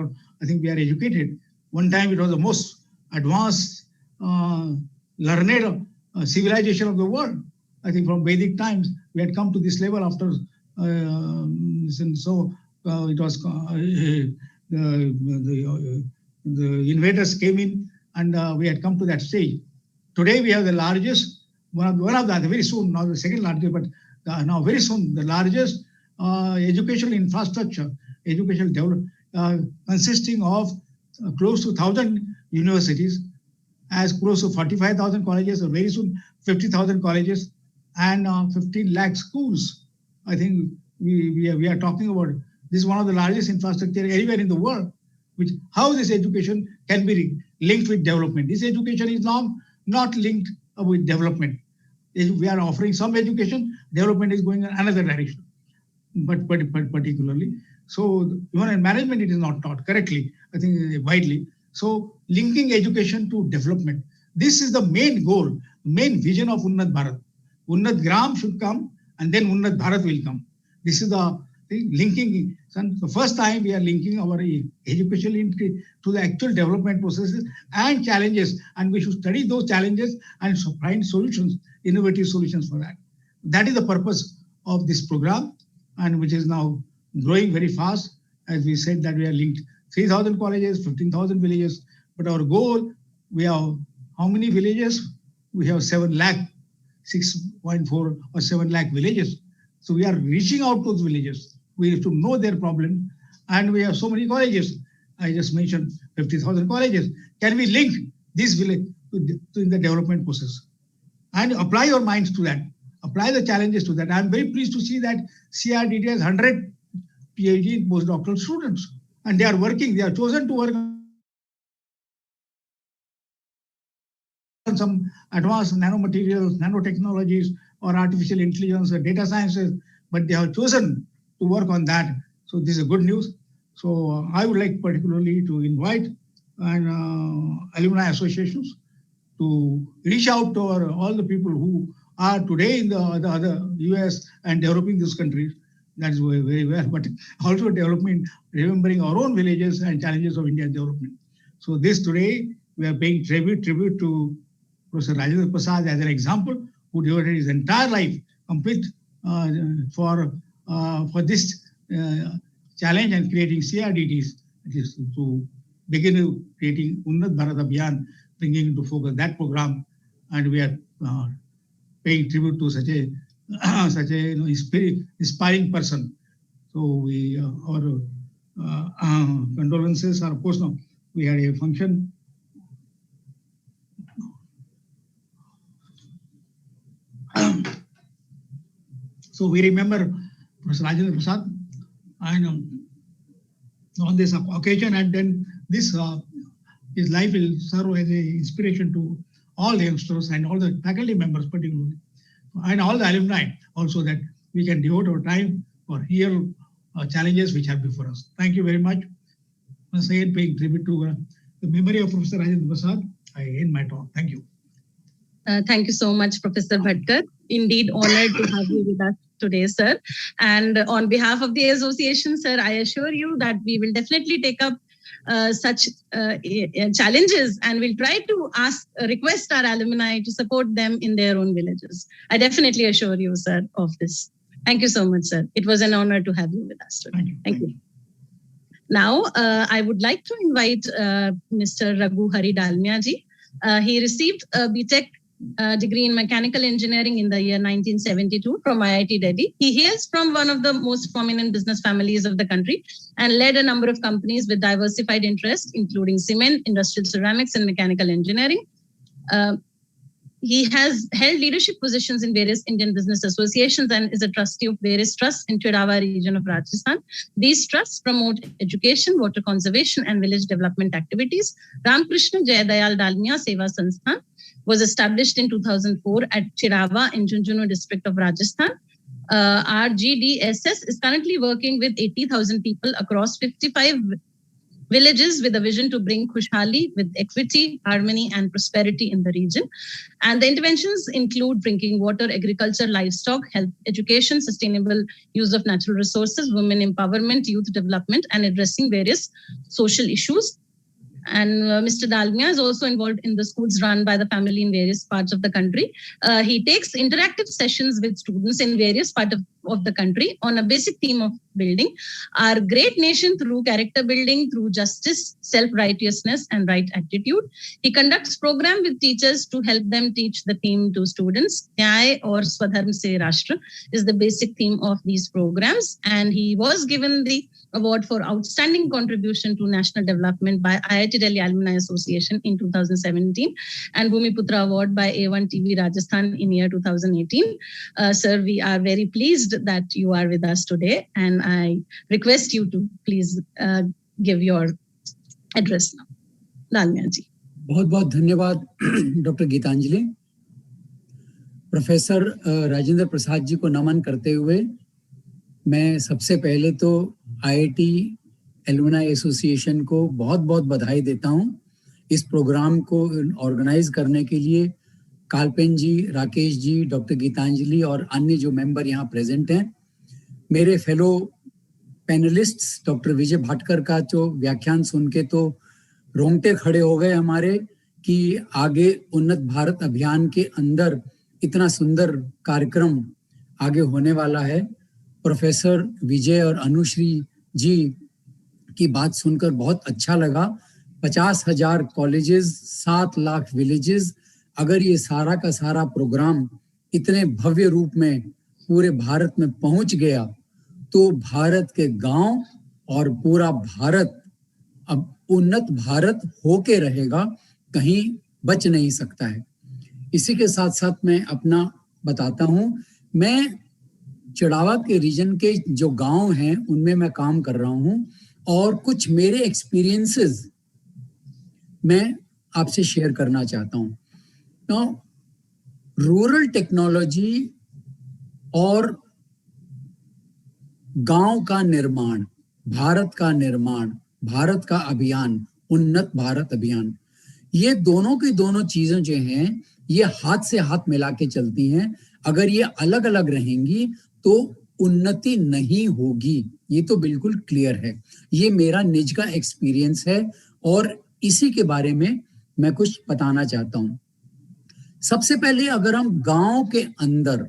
are educated. One time it was the most advanced, learned civilization of the world. I think from Vedic times, we had come to this level after, it was the invaders came in, and we had come to that stage. Today we have the largest, one of the very soon, now the second largest, but now very soon the largest educational infrastructure, educational development, consisting of close to 1,000 universities, as close to 45,000 colleges, or very soon 50,000 colleges, and 15 lakh schools. I think we are talking about this is one of the largest infrastructure anywhere in the world. Which how this education can be linked with development. This education is not linked with development. We are offering some education, development is going in another direction, but particularly. So even in management, it is not taught correctly, I think widely. So linking education to development. This is the main goal, main vision of Unnat Bharat. Unnat Gram should come, and then Unnat Bharat will come. This is the linking. The first time we are linking our education to the actual development processes and challenges, and we should study those challenges and find solutions, innovative solutions for that. That is the purpose of this program, and which is now growing very fast. As we said that we are linked 3,000 colleges, 15,000 villages, but our goal, we have how many villages? We have 7 lakh, 6.4 or 7 lakh villages. So we are reaching out to those villages. We have to know their problem, and we have so many colleges. I just mentioned 50,000 colleges. Can we link this village to in the development process? And apply your minds to that. Apply the challenges to that. I'm very pleased to see that CRDT has 100 PhD postdoctoral students, and they are working. They are chosen to work on some advanced nanomaterials, nanotechnologies, or artificial intelligence, or data sciences, but they have chosen to work on that. So this is good news. So I would like particularly to invite alumni associations to reach out to all the people who are today in the other US and developing these countries. That is very well, but also remembering our own villages and challenges of India's development. So this today, we are paying tribute to Prof Rajendra Prasad as an example, who devoted his entire life complete for this challenge and creating CRDTs, it is to begin creating Unnat Bharat Abhiyan, bringing into focus that program, and we are paying tribute to such a inspiring person. So our condolences are, of course, now we had a function. So we remember Prof Rajendra Prasad on this occasion, and then this his life will serve as an inspiration to all the youngsters and all the faculty members particularly, and all the alumni also, that we can devote our time for real challenges which are before us. Thank you very much. Once again, paying tribute to the memory of Professor Rajendra Prasad, I end my talk. Thank you. Thank you so much, Professor Bhatkar. Indeed, honored to have you with us today, sir. And on behalf of the association, sir, I assure you that we will definitely take up such challenges, and we'll try to request our alumni to support them in their own villages. I definitely assure you, sir, of this. Thank you so much, sir. It was an honor to have you with us today. Thank you. Now, I would like to invite Mr. Raghu Hari Dalmia ji. He received a B.Tech degree in mechanical engineering in the year 1972 from IIT Delhi. He hails from one of the most prominent business families of the country and led a number of companies with diversified interests, including cement, industrial ceramics, and mechanical engineering. He has held leadership positions in various Indian business associations and is a trustee of various trusts in IITDAA region of Rajasthan. These trusts promote education, water conservation, and village development activities. Ramkrishna Jayadayal Dalmia Seva Sansthan was established in 2004 at Chirawa in Jhunjhunu district of Rajasthan. RGDSS is currently working with 80,000 people across 55 villages with a vision to bring Khushhali with equity, harmony, and prosperity in the region. And the interventions include drinking water, agriculture, livestock, health, education, sustainable use of natural resources, women empowerment, youth development, and addressing various social issues. And Mr. Dalmia is also involved in the schools run by the family in various parts of the country. He takes interactive sessions with students in various parts of the country on a basic theme of building our great nation through character building, through justice, self-righteousness, and right attitude. He conducts programs with teachers to help them teach the theme to students. Nyay aur Swadharm se Rashtra is the basic theme of these programs. And he was given the award for outstanding contribution to national development by IIT Delhi Alumni Association in 2017 and Bhumiputra Award by A1 TV Rajasthan in year 2018. Sir, we are very pleased that you are with us today, and I request you to please give your address now. Dalmia ji. बहुत बहुत धन्यवाद doctor Geetanjali. Professor Rajendra Prasad ji को नमन करते हुए मैं सबसे पहले तो आईआईटी एलुमनाई एसोसिएशन को बहुत बहुत बधाई देता हूं। इस प्रोग्राम को ऑर्गेनाइज करने के लिए कालपेन जी, राकेश जी, डॉक्टर गीतांजलि और अन्य जो मेंबर यहाँ प्रेजेंट हैं, मेरे फेलो पैनलिस्ट्स डॉक्टर विजय भाटकर का जो व्याख्यान सुन के तो रोंगटे खड़े हो गए हमारे कि आगे उन्नत भारत अभियान के अंदर इतना सुंदर कार्यक्रम आगे होने वाला है। प्रोफेसर विजय और अनुश्री जी की बात सुनकर बहुत अच्छा लगा। 50,000 कॉलेजेस, 7 लाख विलेजेस, अगर ये सारा का सारा प्रोग्राम इतने भव्य रूप में पूरे भारत में पहुंच गया तो भारत के गांव और पूरा भारत अब उन्नत भारत होके रहेगा, कहीं बच नहीं सकता है। इसी के साथ साथ मैं अपना बताता हूं, मैं चढ़ावा के रीजन के जो गांव हैं उनमें मैं काम कर रहा हूं और कुछ मेरे एक्सपीरियंसेस मैं आपसे शेयर करना चाहता हूं। तो रूरल टेक्नोलॉजी और गांव का निर्माण, भारत का निर्माण, भारत का अभियान, उन्नत भारत अभियान, ये दोनों की दोनों चीजें जो हैं ये हाथ से हाथ मिला के चलती हैं। अगर ये अलग अलग रहेंगी तो उन्नति नहीं होगी, ये तो बिल्कुल क्लियर है। ये मेरा निज का एक्सपीरियंस है और इसी के बारे में मैं कुछ बताना चाहता हूं। सबसे पहले अगर हम गांव के अंदर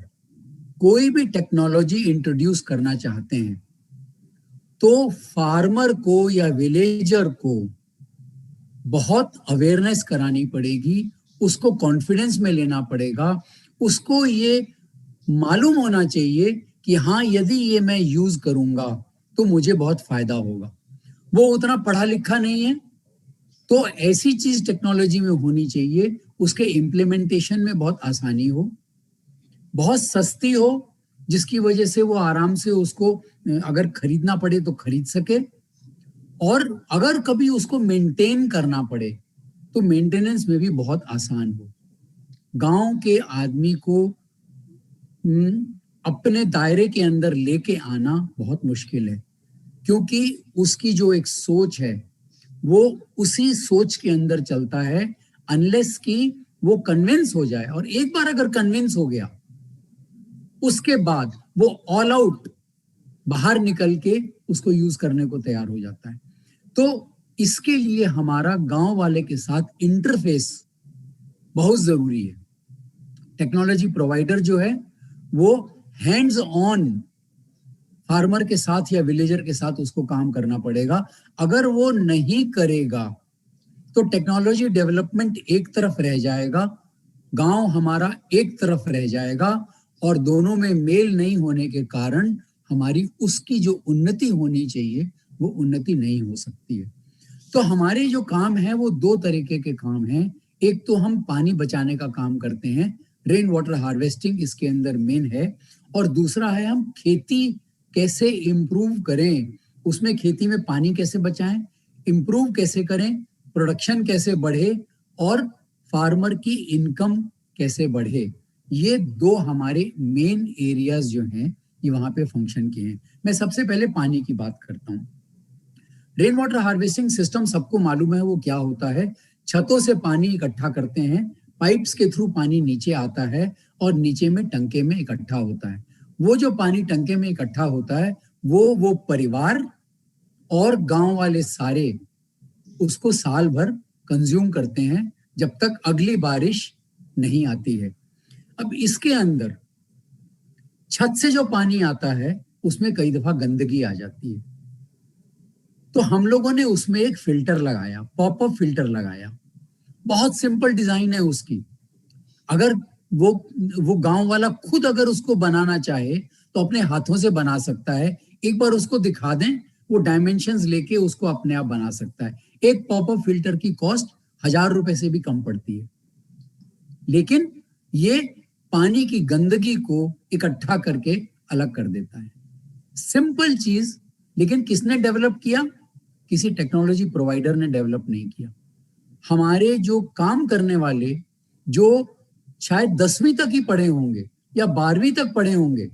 कोई भी टेक्नोलॉजी इंट्रोड्यूस करना चाहते हैं तो फार्मर को या विलेजर को बहुत अवेयरनेस करानी पड़ेगी, उसको कॉन्फिडेंस में लेना पड़ेगा, उसको ये मालूम होना चाहिए कि हाँ यदि ये मैं यूज करूंगा तो मुझे बहुत फायदा होगा। वो उतना पढ़ा लिखा नहीं है तो ऐसी चीज टेक्नोलॉजी में होनी चाहिए, उसके इम्प्लीमेंटेशन में बहुत आसानी हो, बहुत सस्ती हो, जिसकी वजह से वो आराम से उसको अगर खरीदना पड़े तो खरीद सके, और अगर कभी उसको मेंटेन करना पड़े तो मेंटेनेंस में भी बहुत आसान हो। गांव के आदमी को अपने दायरे के अंदर लेके आना बहुत मुश्किल है, क्योंकि उसकी जो एक सोच है वो उसी सोच के अंदर चलता है, अनलेस कि वो कन्विंस हो जाए। और एक बार अगर कन्विंस हो गया उसके बाद वो ऑल आउट बाहर निकल के उसको यूज करने को तैयार हो जाता है। तो इसके लिए हमारा गांव वाले के साथ इंटरफेस बहुत जरूरी है। टेक्नोलॉजी प्रोवाइडर जो है वो हैंड्स ऑन फार्मर के साथ या विलेजर के साथ उसको काम करना पड़ेगा। अगर वो नहीं करेगा तो टेक्नोलॉजी डेवलपमेंट एक तरफ रह जाएगा, गांव हमारा एक तरफ रह जाएगा, और दोनों में मेल नहीं होने के कारण हमारी उसकी जो उन्नति होनी चाहिए वो उन्नति नहीं हो सकती है। तो हमारे जो काम है वो दो तरीके के काम हैं। एक तो हम पानी बचाने का काम करते हैं, रेन वाटर हार्वेस्टिंग इसके अंदर मेन है, और दूसरा है हम खेती कैसे इम्प्रूव करें, उसमें खेती में पानी कैसे बचाएं, इम्प्रूव कैसे करें, प्रोडक्शन कैसे बढ़े और फार्मर की इनकम कैसे बढ़े। ये दो हमारे मेन एरियाज जो हैं ये वहां पे फंक्शन किए हैं। मैं सबसे पहले पानी की बात करता हूँ। रेन वाटर हार्वेस्टिंग सिस्टम सबको मालूम है वो क्या होता है। छतों से पानी इकट्ठा करते हैं, पाइप्स के थ्रू पानी नीचे आता है और नीचे में टंके में इकट्ठा होता है। वो जो पानी टंके में इकट्ठा होता है वो परिवार और गांव वाले सारे उसको साल भर कंज्यूम करते हैं जब तक अगली बारिश नहीं आती है। अब इसके अंदर छत से जो पानी आता है उसमें कई दफा गंदगी आ जाती है, तो हम लोगों ने उसमें एक फिल्टर लगाया, पॉपअप फिल्टर लगाया। बहुत सिंपल डिजाइन है उसकी। अगर वो गांव वाला खुद अगर उसको बनाना चाहे तो अपने हाथों से बना सकता है। एक बार उसको दिखा दें, वो डायमेंशंस लेके उसको अपने आप बना सकता है। एक पॉपअप फिल्टर की कॉस्ट 1000 रुपए से भी कम पड़ती है, लेकिन ये पानी की गंदगी को इकट्ठा करके अलग कर देता है। सिंपल चीज, लेकिन किसने डेवलप किया? किसी टेक्नोलॉजी प्रोवाइडर ने डेवलप नहीं किया। हमारे जो काम करने वाले, जो शायद 10वीं तक ही पढ़े होंगे या 12वीं तक पढ़े होंगे,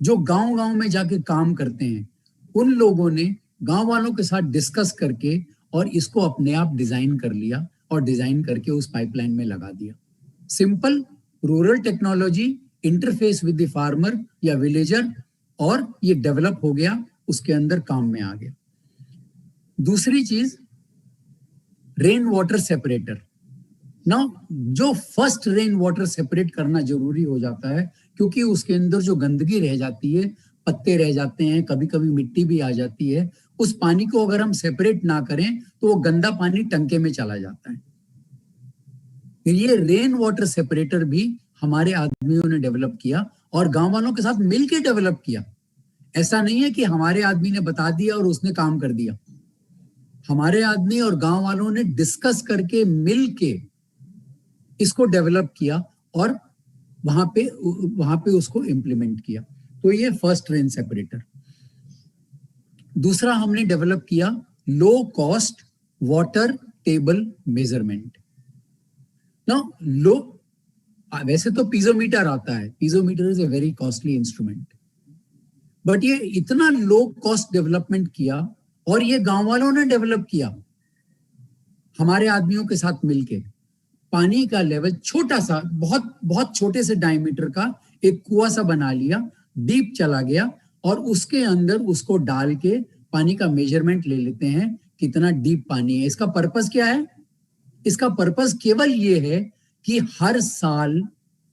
जो गांव-गांव में जाके काम करते हैं, उन लोगों ने गांव वालों के साथ डिस्कस करके और इसको अपने आप डिजाइन कर लिया और डिजाइन करके उस पाइपलाइन में लगा दिया। Simple rural technology, interface with the farmer या विलेजर, और ये डेवलप हो गया, उसके अंदर काम में आ गया। दूसरी चीज, रेन वाटर सेपरेटर। नाउ जो फर्स्ट रेन वाटर सेपरेट करना जरूरी हो जाता है, क्योंकि उसके अंदर जो गंदगी रह जाती है, पत्ते रह जाते हैं, कभी कभी मिट्टी भी आ जाती है, उस पानी को अगर हम सेपरेट ना करें तो वो गंदा पानी टंके में चला जाता है। ये रेन वाटर सेपरेटर भी हमारे आदमियों ने डेवलप किया और गांव वालों के साथ मिलकर डेवलप किया। ऐसा नहीं है कि हमारे आदमी ने बता दिया और उसने काम कर दिया। हमारे आदमी और गांव वालों ने डिस्कस करके मिलके इसको डेवलप किया और वहां पे उसको इंप्लीमेंट किया। तो ये फर्स्ट रेन सेपरेटर। दूसरा हमने डेवलप किया low cost water table measurement. वैसे तो पीजोमीटर आता है, piezometer is a very costly instrument, but ये इतना लो कॉस्ट डेवलपमेंट किया और ये गांव वालों ने डेवलप किया हमारे आदमियों के साथ मिलके। पानी का लेवल छोटा सा, बहुत बहुत छोटे से डायमीटर का एक कुआं सा बना लिया, डीप चला गया और उसके अंदर उसको डाल के पानी का मेजरमेंट ले लेते हैं कितना डीप पानी है। इसका पर्पस क्या है? इसका पर्पस केवल ये है कि हर साल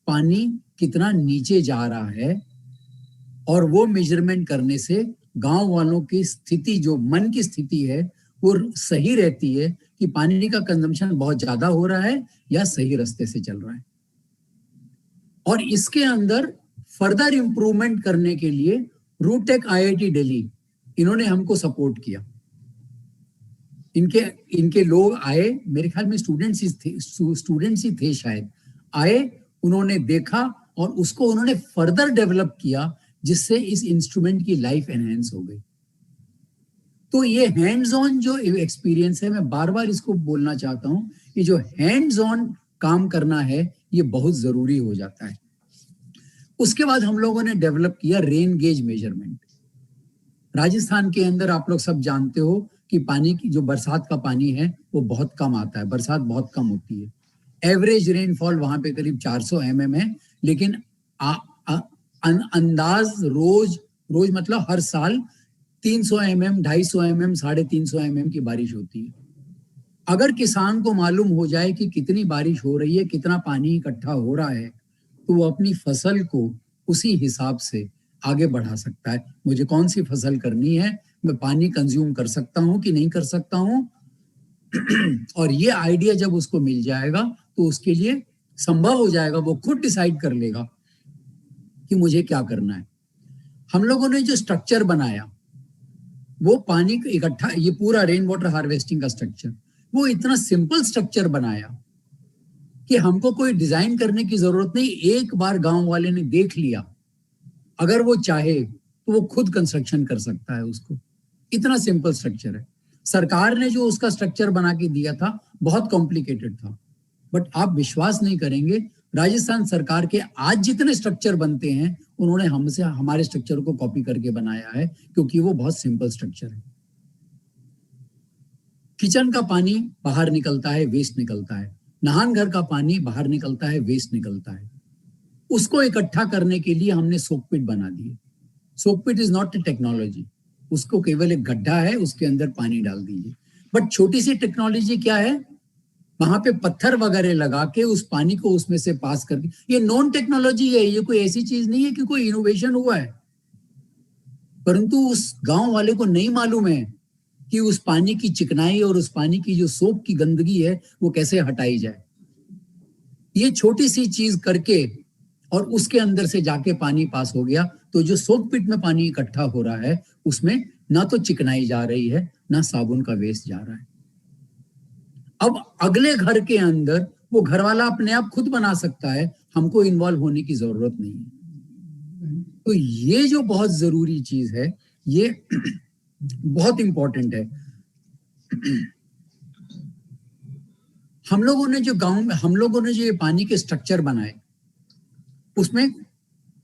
पानी कितना नीचे जा रहा है, और वो मेजरमेंट करने से गांव वालों की स्थिति, जो मन की स्थिति है, वो सही रहती है कि पानी का कंजम्पशन बहुत ज्यादा हो रहा है या सही रास्ते से चल रहा है। और इसके अंदर फर्दर इंप्रूवमेंट करने के लिए रूटेक IIT दिल्ली, इन्होंने हमको सपोर्ट किया। इनके लोग आए, मेरे ख्याल में स्टूडेंट्स ही थे शायद, आए, उन्होंने देखा और उसको उन्होंने फर्दर डेवलप किया, जिससे इस इंस्ट्रूमेंट की लाइफ एनहेंस हो गई। तो ये हैंड्स ऑन जो एक्सपीरियंस है, मैं बार बार इसको बोलना चाहता हूं, कि जो हैंड्स ऑन काम करना है ये बहुत जरूरी हो जाता है। उसके बाद हम लोगों ने डेवलप किया रेन गेज मेजरमेंट। राजस्थान के अंदर आप लोग सब जानते हो कि पानी की जो बरसात का पानी है वो बहुत कम आता है, बरसात बहुत कम होती है। एवरेज रेनफॉल वहां पे करीब 400 mm है, लेकिन अंदाज रोज मतलब हर साल 300 mm, 250 mm, 350 mm की बारिश होती है। अगर किसान को मालूम हो जाए कि कितनी बारिश हो रही है, कितना पानी इकट्ठा हो रहा है, तो वो अपनी फसल को उसी हिसाब से आगे बढ़ा सकता है। मुझे कौन सी फसल करनी है, मैं पानी कंज्यूम कर सकता हूं कि नहीं कर सकता हूं, और ये आइडिया जब उसको मिल जाएगा तो उसके लिए संभव हो जाएगा, वो खुद डिसाइड कर लेगा कि मुझे क्या करना है। हम लोगों ने जो स्ट्रक्चर बनाया, वो पानी इकट्ठा, ये पूरा रेन वाटर हार्वेस्टिंग का स्ट्रक्चर, वो इतना सिंपल स्ट्रक्चर बनाया कि हमको कोई डिजाइन करने की जरूरत नहीं। एक बार गांव वाले ने देख लिया, अगर वो चाहे तो वो खुद कंस्ट्रक्शन कर सकता है उसको। इतना सिंपल स्ट्रक्चर है। सरकार ने जो उसका स्ट्रक्चर बना के दिया था बहुत कॉम्प्लिकेटेड था, बट आप विश्वास नहीं करेंगे, राजस्थान सरकार के आज जितने स्ट्रक्चर बनते हैं उन्होंने हमसे हमारे स्ट्रक्चर को कॉपी करके बनाया है, क्योंकि वो बहुत सिंपल स्ट्रक्चर है। किचन का पानी बाहर निकलता है, वेस्ट निकलता है। नहान घर का पानी बाहर निकलता है, वेस्ट निकलता है। उसको इकट्ठा करने के लिए हमने सोक पिट बना दिए। सोक पिट इज नॉट ए टेक्नोलॉजी, उसको केवल एक गड्ढा है, उसके अंदर पानी डाल दीजिए। बट छोटी सी टेक्नोलॉजी क्या है, वहां पे पत्थर वगैरह लगा के उस पानी को उसमें से पास करके, ये नॉन टेक्नोलॉजी है, ये कोई ऐसी चीज नहीं है कि कोई इनोवेशन हुआ है, परंतु उस गांव वाले को नहीं मालूम है कि उस पानी की चिकनाई और उस पानी की जो सोप की गंदगी है वो कैसे हटाई जाए। ये छोटी सी चीज करके और उसके अंदर से जाके पानी पास हो गया, तो जो सोप पिट में पानी इकट्ठा हो रहा है उसमें ना तो चिकनाई जा रही है ना साबुन का वेस्ट जा रहा है। अब अगले घर के अंदर वो घर वाला अपने आप खुद बना सकता है, हमको इन्वॉल्व होने की जरूरत नहीं है। तो ये जो बहुत जरूरी चीज है, ये बहुत इंपॉर्टेंट है। हम लोगों ने जो गांव में हम लोगों ने जो ये पानी के स्ट्रक्चर बनाए, उसमें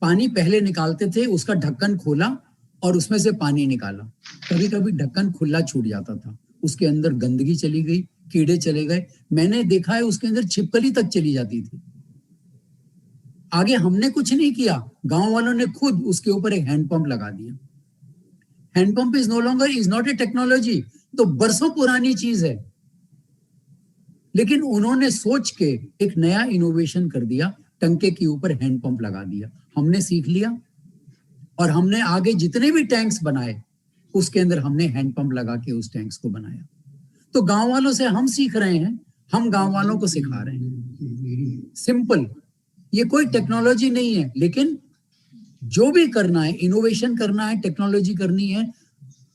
पानी पहले निकालते थे, उसका ढक्कन खोला और उसमें से पानी निकाला। कभी कभी ढक्कन खुला छूट जाता था, उसके अंदर गंदगी चली गई, कीड़े चले गए, मैंने देखा है उसके अंदर छिपकली तक चली जाती थी। आगे हमने कुछ नहीं किया, गांव वालों ने खुद उसके ऊपर एक हैंडपंप लगा दिया। Hand pump is not a technology, तो बरसों पुरानी चीज है, लेकिन उन्होंने सोच के एक नया इनोवेशन कर दिया, टंके के ऊपर हैंडपंप लगा दिया। हमने सीख लिया और हमने आगे जितने भी टैंक्स बनाए उसके अंदर हमने हैंडपंप लगा के उस टैंक्स को बनाया। तो गांव वालों से हम सीख रहे हैं, हम गांव वालों को सिखा रहे हैं। सिंपल, ये कोई टेक्नोलॉजी नहीं है, लेकिन जो भी करना है, इनोवेशन करना है, टेक्नोलॉजी करनी है,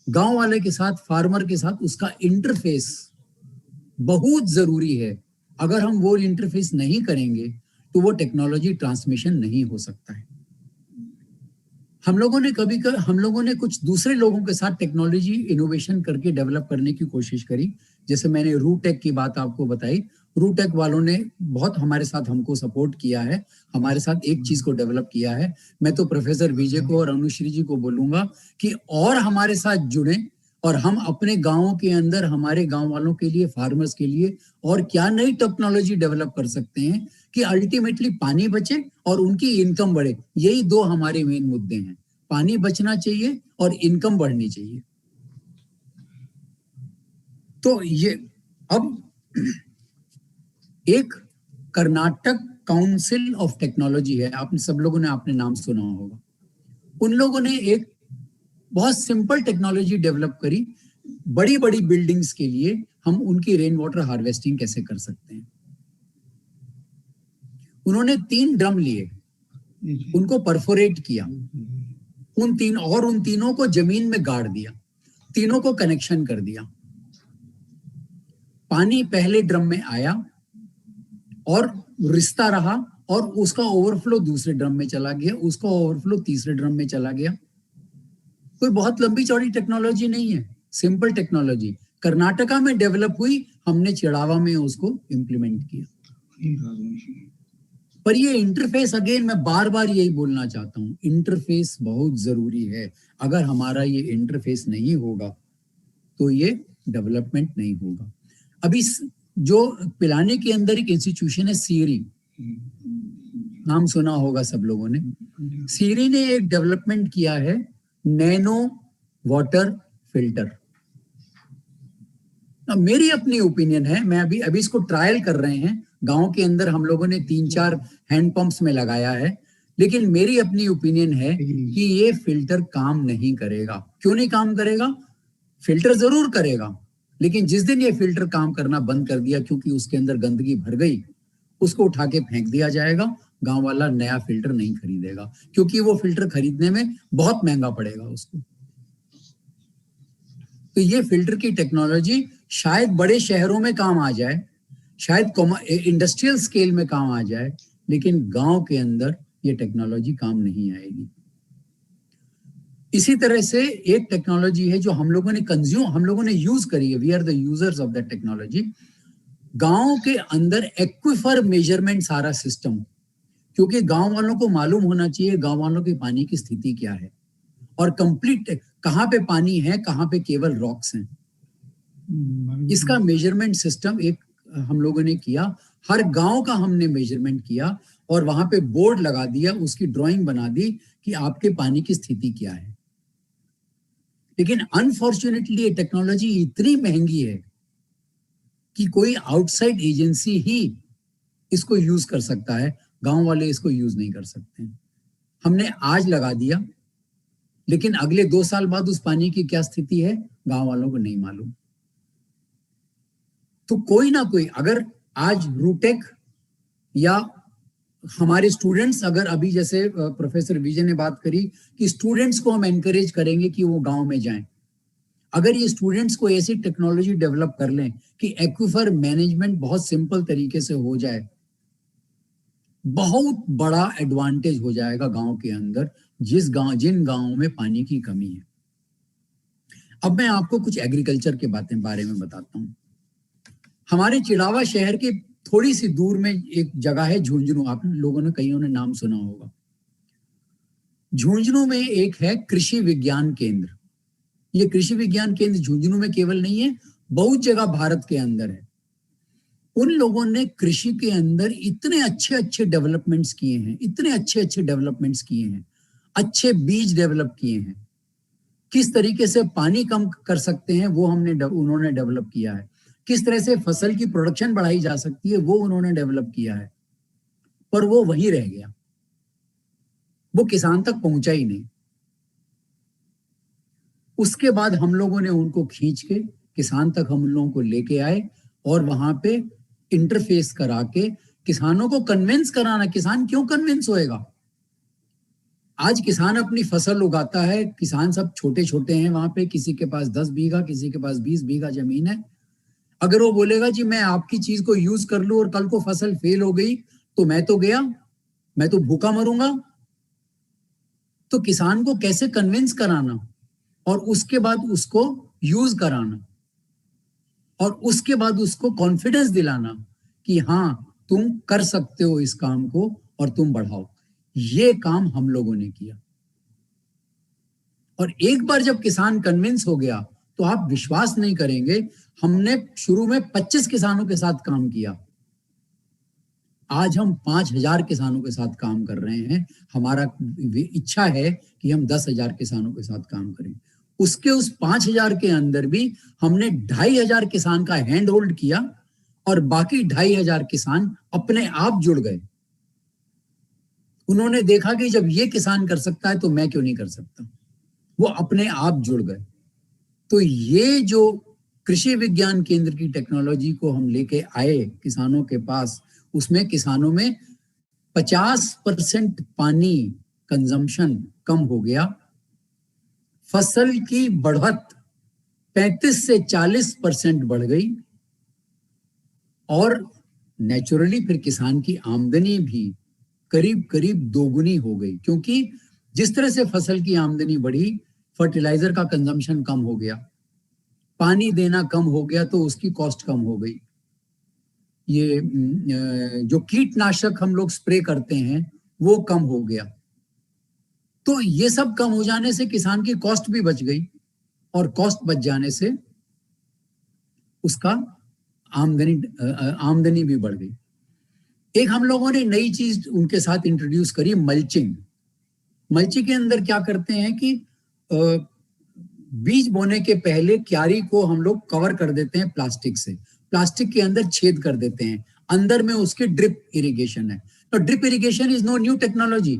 गांव वाले के साथ, फार्मर के साथ उसका इंटरफेस बहुत जरूरी है। अगर हम वो इंटरफेस नहीं करेंगे तो वो टेक्नोलॉजी ट्रांसमिशन नहीं हो सकता है। हम लोगों ने कुछ दूसरे लोगों के साथ टेक्नोलॉजी इनोवेशन करके डेवलप करने की कोशिश करी। जैसे मैंने रूटेक की बात आपको बताई, रूटेक वालों ने बहुत हमारे साथ हमको सपोर्ट किया है, हमारे साथ एक चीज को डेवलप किया है। मैं तो प्रोफेसर विजय को और अनुश्री जी को बोलूंगा कि और हमारे साथ जुड़े और हम अपने गांवों के अंदर हमारे गांव वालों के लिए, फार्मर्स के लिए और क्या नई टेक्नोलॉजी डेवलप कर सकते हैं कि अल्टीमेटली पानी बचे और उनकी इनकम बढ़े। यही दो हमारे मेन मुद्दे हैं, पानी बचना चाहिए और इनकम बढ़नी चाहिए। तो ये अब एक कर्नाटक काउंसिल ऑफ टेक्नोलॉजी है, आपने सब लोगों ने आपने नाम सुना होगा। उन लोगों ने एक बहुत सिंपल टेक्नोलॉजी डेवलप करी, बड़ी बड़ी बिल्डिंग्स के लिए हम उनकी रेन वाटर हार्वेस्टिंग कैसे कर सकते हैं। उन्होंने 3 ड्रम लिए, उनको परफोरेट किया, उन तीनों को जमीन में गाड़ दिया, तीनों को कनेक्शन कर दिया। पानी पहले ड्रम में आया और रिश्ता रहा और उसका ओवरफ्लो दूसरे ड्रम में चला गया, उसका ओवरफ्लो तीसरे ड्रम में चला गया। कोई बहुत लंबी चौड़ी टेक्नोलॉजी नहीं है, सिंपल टेक्नोलॉजी कर्नाटका में डेवलप हुई, हमने चिड़ावा में उसको इम्प्लीमेंट किया। पर ये इंटरफेस, अगेन मैं बार बार यही बोलना चाहता हूँ, इंटरफेस बहुत जरूरी है। अगर हमारा ये इंटरफेस नहीं होगा तो ये डेवलपमेंट नहीं होगा। अभी जो पिलाने के अंदर एक इंस्टीट्यूशन है सीरी, नाम सुना होगा सब लोगों ने। सीरी ने एक डेवलपमेंट किया है नैनो वाटर फिल्टर। मेरी अपनी ओपिनियन है, मैं अभी इसको ट्रायल कर रहे हैं, गांव के अंदर हम लोगों ने 3-4 हैंडपंप्स में लगाया है, लेकिन मेरी अपनी ओपिनियन है कि ये फिल्टर काम नहीं करेगा। क्यों नहीं काम करेगा? फिल्टर जरूर करेगा, लेकिन जिस दिन ये फिल्टर काम करना बंद कर दिया क्योंकि उसके अंदर गंदगी भर गई, उसको उठा के फेंक दिया जाएगा। गांव वाला नया फिल्टर नहीं खरीदेगा क्योंकि वो फिल्टर खरीदने में बहुत महंगा पड़ेगा उसको। तो ये फिल्टर की टेक्नोलॉजी शायद बड़े शहरों में काम आ जाए, शायद इंडस्ट्रियल स्केल में काम आ जाए, लेकिन गांव के अंदर ये टेक्नोलॉजी काम नहीं आएगी। इसी तरह से एक टेक्नोलॉजी है जो हम लोगों ने यूज करी है, we are the users of that technology. गांव के अंदर एक्विफर मेजरमेंट सारा सिस्टम, क्योंकि गांव वालों को मालूम होना चाहिए गांव वालों की पानी की स्थिति क्या है और कंप्लीट कहां पे पानी है, कहां पे केवल रॉक्स हैं। इसका मेजरमेंट सिस्टम एक हम लोगों ने किया, हर गांव का हमने मेजरमेंट किया और वहां पे बोर्ड लगा दिया, उसकी ड्राइंग बना दी कि आपके पानी की स्थिति क्या है। लेकिन अनफॉर्चुनेटली ये टेक्नोलॉजी इतनी महंगी है कि कोई आउटसाइड एजेंसी ही इसको यूज कर सकता है, गांव वाले इसको यूज नहीं कर सकते। हमने आज लगा दिया, लेकिन अगले 2 साल बाद उस पानी की क्या स्थिति है गांव वालों को नहीं मालूम। तो कोई ना कोई, अगर आज रूटेक या हमारे स्टूडेंट्स, अगर अभी जैसे प्रोफेसर विजय ने बात करी कि स्टूडेंट्स को हम एनकरेज करेंगे कि वो गांव में जाएं, अगर ये स्टूडेंट्स को ऐसी टेक्नोलॉजी डेवलप कर लें कि एक्विफर मैनेजमेंट बहुत सिंपल तरीके से हो जाए, बहुत बड़ा एडवांटेज हो जाएगा गांव के अंदर, जिन गांवों में पानी की कमी है। अब मैं आपको कुछ एग्रीकल्चर के बारे में बताता हूं। हमारे चिड़ावा शहर के थोड़ी सी दूर में एक जगह है झुंझुनू, आप लोगों ने कईयों ने नाम सुना होगा। झुंझुनू में एक है कृषि विज्ञान केंद्र। ये कृषि विज्ञान केंद्र झुंझुनू में केवल नहीं है, बहुत जगह भारत के अंदर है। उन लोगों ने कृषि के अंदर इतने अच्छे डेवलपमेंट्स किए हैं, इतने अच्छे डेवलपमेंट्स किए हैं, अच्छे बीज डेवलप किए हैं, किस तरीके से पानी कम कर सकते हैं वो उन्होंने डेवलप किया है, किस तरह से फसल की प्रोडक्शन बढ़ाई जा सकती है वो उन्होंने डेवलप किया है। पर वो वहीं रह गया, वो किसान तक पहुंचा ही नहीं। उसके बाद हम लोगों ने उनको खींच के किसान तक हम लोगों को लेके आए और वहां पे इंटरफेस करा के किसानों को कन्विंस कराना। किसान क्यों कन्विंस होएगा? आज किसान अपनी फसल उगाता है, किसान सब छोटे छोटे हैं वहां पे, किसी के पास 10 बीघा, किसी के पास 20 बीघा जमीन है। अगर वो बोलेगा जी मैं आपकी चीज को यूज कर लूं और कल को फसल फेल हो गई तो मैं तो गया, मैं तो भूखा मरूंगा। तो किसान को कैसे कन्विंस कराना और उसके बाद उसको यूज कराना और उसके बाद उसको कॉन्फिडेंस दिलाना कि हाँ तुम कर सकते हो इस काम को और तुम बढ़ाओ, ये काम हम लोगों ने किया। और एक बार जब किसान कन्विंस हो गया तो आप विश्वास नहीं करेंगे, हमने शुरू में 25 किसानों के साथ काम किया, आज हम 5000 किसानों के साथ काम कर रहे हैं। हमारा इच्छा है कि हम 10,000 किसानों के साथ काम करें। उसके उस 5000 के अंदर भी हमने 2500 किसान का हैंड होल्ड किया और बाकी 2500 किसान अपने आप जुड़ गए। उन्होंने देखा कि जब ये किसान कर सकता है तो मैं क्यों नहीं कर सकता, वो अपने आप जुड़ गए। तो ये जो कृषि विज्ञान केंद्र की टेक्नोलॉजी को हम लेके आए किसानों के पास, उसमें किसानों में 50% पानी कंजम्पशन कम हो गया, फसल की बढ़त 35 से 40% बढ़ गई और नेचुरली फिर किसान की आमदनी भी करीब दोगुनी हो गई। क्योंकि जिस तरह से फसल की आमदनी बढ़ी, फर्टिलाइजर का कंजम्पशन कम हो गया, पानी देना कम हो गया तो उसकी कॉस्ट कम हो गई। ये जो कीटनाशक हम लोग स्प्रे करते हैं वो कम हो गया। तो ये सब कम हो जाने से किसान की कॉस्ट भी बच गई और कॉस्ट बच जाने से उसका आमदनी भी बढ़ गई। एक हम लोगों ने नई चीज उनके साथ इंट्रोड्यूस करी, मल्चिंग। मल्चिंग के अंदर क्या करते हैं कि बीज बोने के पहले क्यारी को हम लोग कवर कर देते हैं प्लास्टिक से, प्लास्टिक के अंदर छेद कर देते हैं, अंदर में उसके ड्रिप इरिगेशन है। तो drip irrigation is no new technology,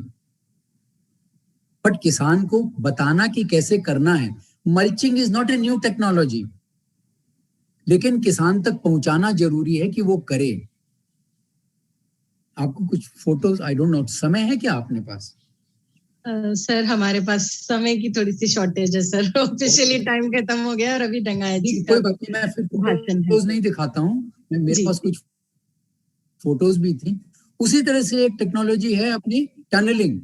but किसान को बताना कि कैसे करना है। Mulching is not a new technology, लेकिन किसान तक पहुंचाना जरूरी है कि वो करे। आपको कुछ फोटोज, आई डोंट नो, समय है क्या आपने पास? सर हमारे पास समय की थोड़ी सी शॉर्टेज है सर, ऑफिशियली टाइम खत्म हो गया और अभी डंगायत जी का कोई बात नहीं, मैं फिर फोटोज नहीं दिखाता हूँ, मेरे पास कुछ फोटोज भी थी। उसी तरह से एक टेक्नोलॉजी है अपनी tunnelling.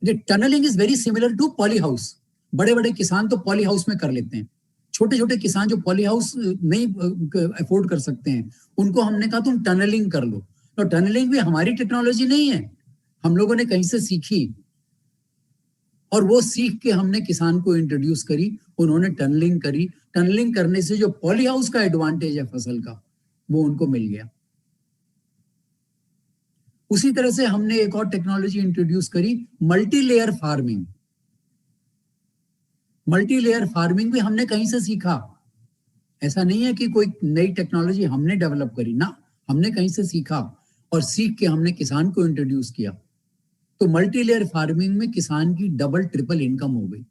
Tunnelling is very similar to poly house. बड़े बड़े किसान तो पॉली हाउस में कर लेते हैं, छोटे छोटे किसान जो पॉली हाउस नहीं अफोर्ड कर सकते हैं उनको हमने कहा तुम टनलिंग कर लो। तो टनलिंग भी हमारी टेक्नोलॉजी नहीं है, हम लोगों ने कहीं से सीखी और वो सीख के हमने किसान को इंट्रोड्यूस करी, उन्होंने टनलिंग करी। टनलिंग करने से जो पॉली हाउस का एडवांटेज है फसल का वो उनको मिल गया। उसी तरह से हमने एक और टेक्नोलॉजी इंट्रोड्यूस करी, multi layer farming. Multi layer farming भी हमने कहीं से सीखा, ऐसा नहीं है कि कोई नई टेक्नोलॉजी हमने डेवलप करी ना, हमने कहीं से सीखा और सीख के हमने किसान को इंट्रोड्यूस किया। तो मल्टी लेयर फार्मिंग में किसान की डबल ट्रिपल इनकम हो गई।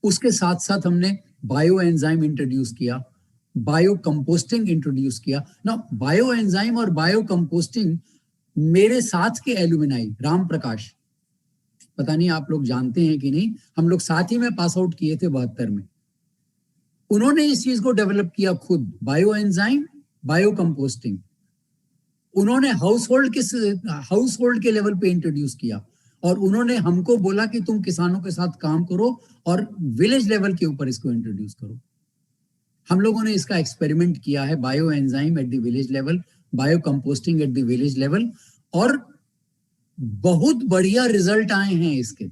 उसके साथ साथ हमने बायो एंजाइम इंट्रोड्यूस किया, बायो कंपोस्टिंग इंट्रोड्यूस किया ना। बायो एंजाइम और बायो कंपोस्टिंग मेरे साथ के एलुमनाई राम प्रकाश, पता नहीं आप लोग जानते हैं कि नहीं, हम लोग साथ ही में पास आउट किए थे 72 में। उन्होंने इस चीज को डेवलप किया खुद, बायो एंजाइम बायो कंपोस्टिंग। उन्होंने हाउस होल्ड के लेवल पे इंट्रोड्यूस किया और उन्होंने हमको बोला कि तुम किसानों के साथ काम करो और विलेज लेवल के ऊपर इसको इंट्रोड्यूस करो। हम लोगों ने इसका एक्सपेरिमेंट किया है, bio enzyme at the village level, bio composting at the village level, और बहुत बढ़िया रिजल्ट आए हैं इसके।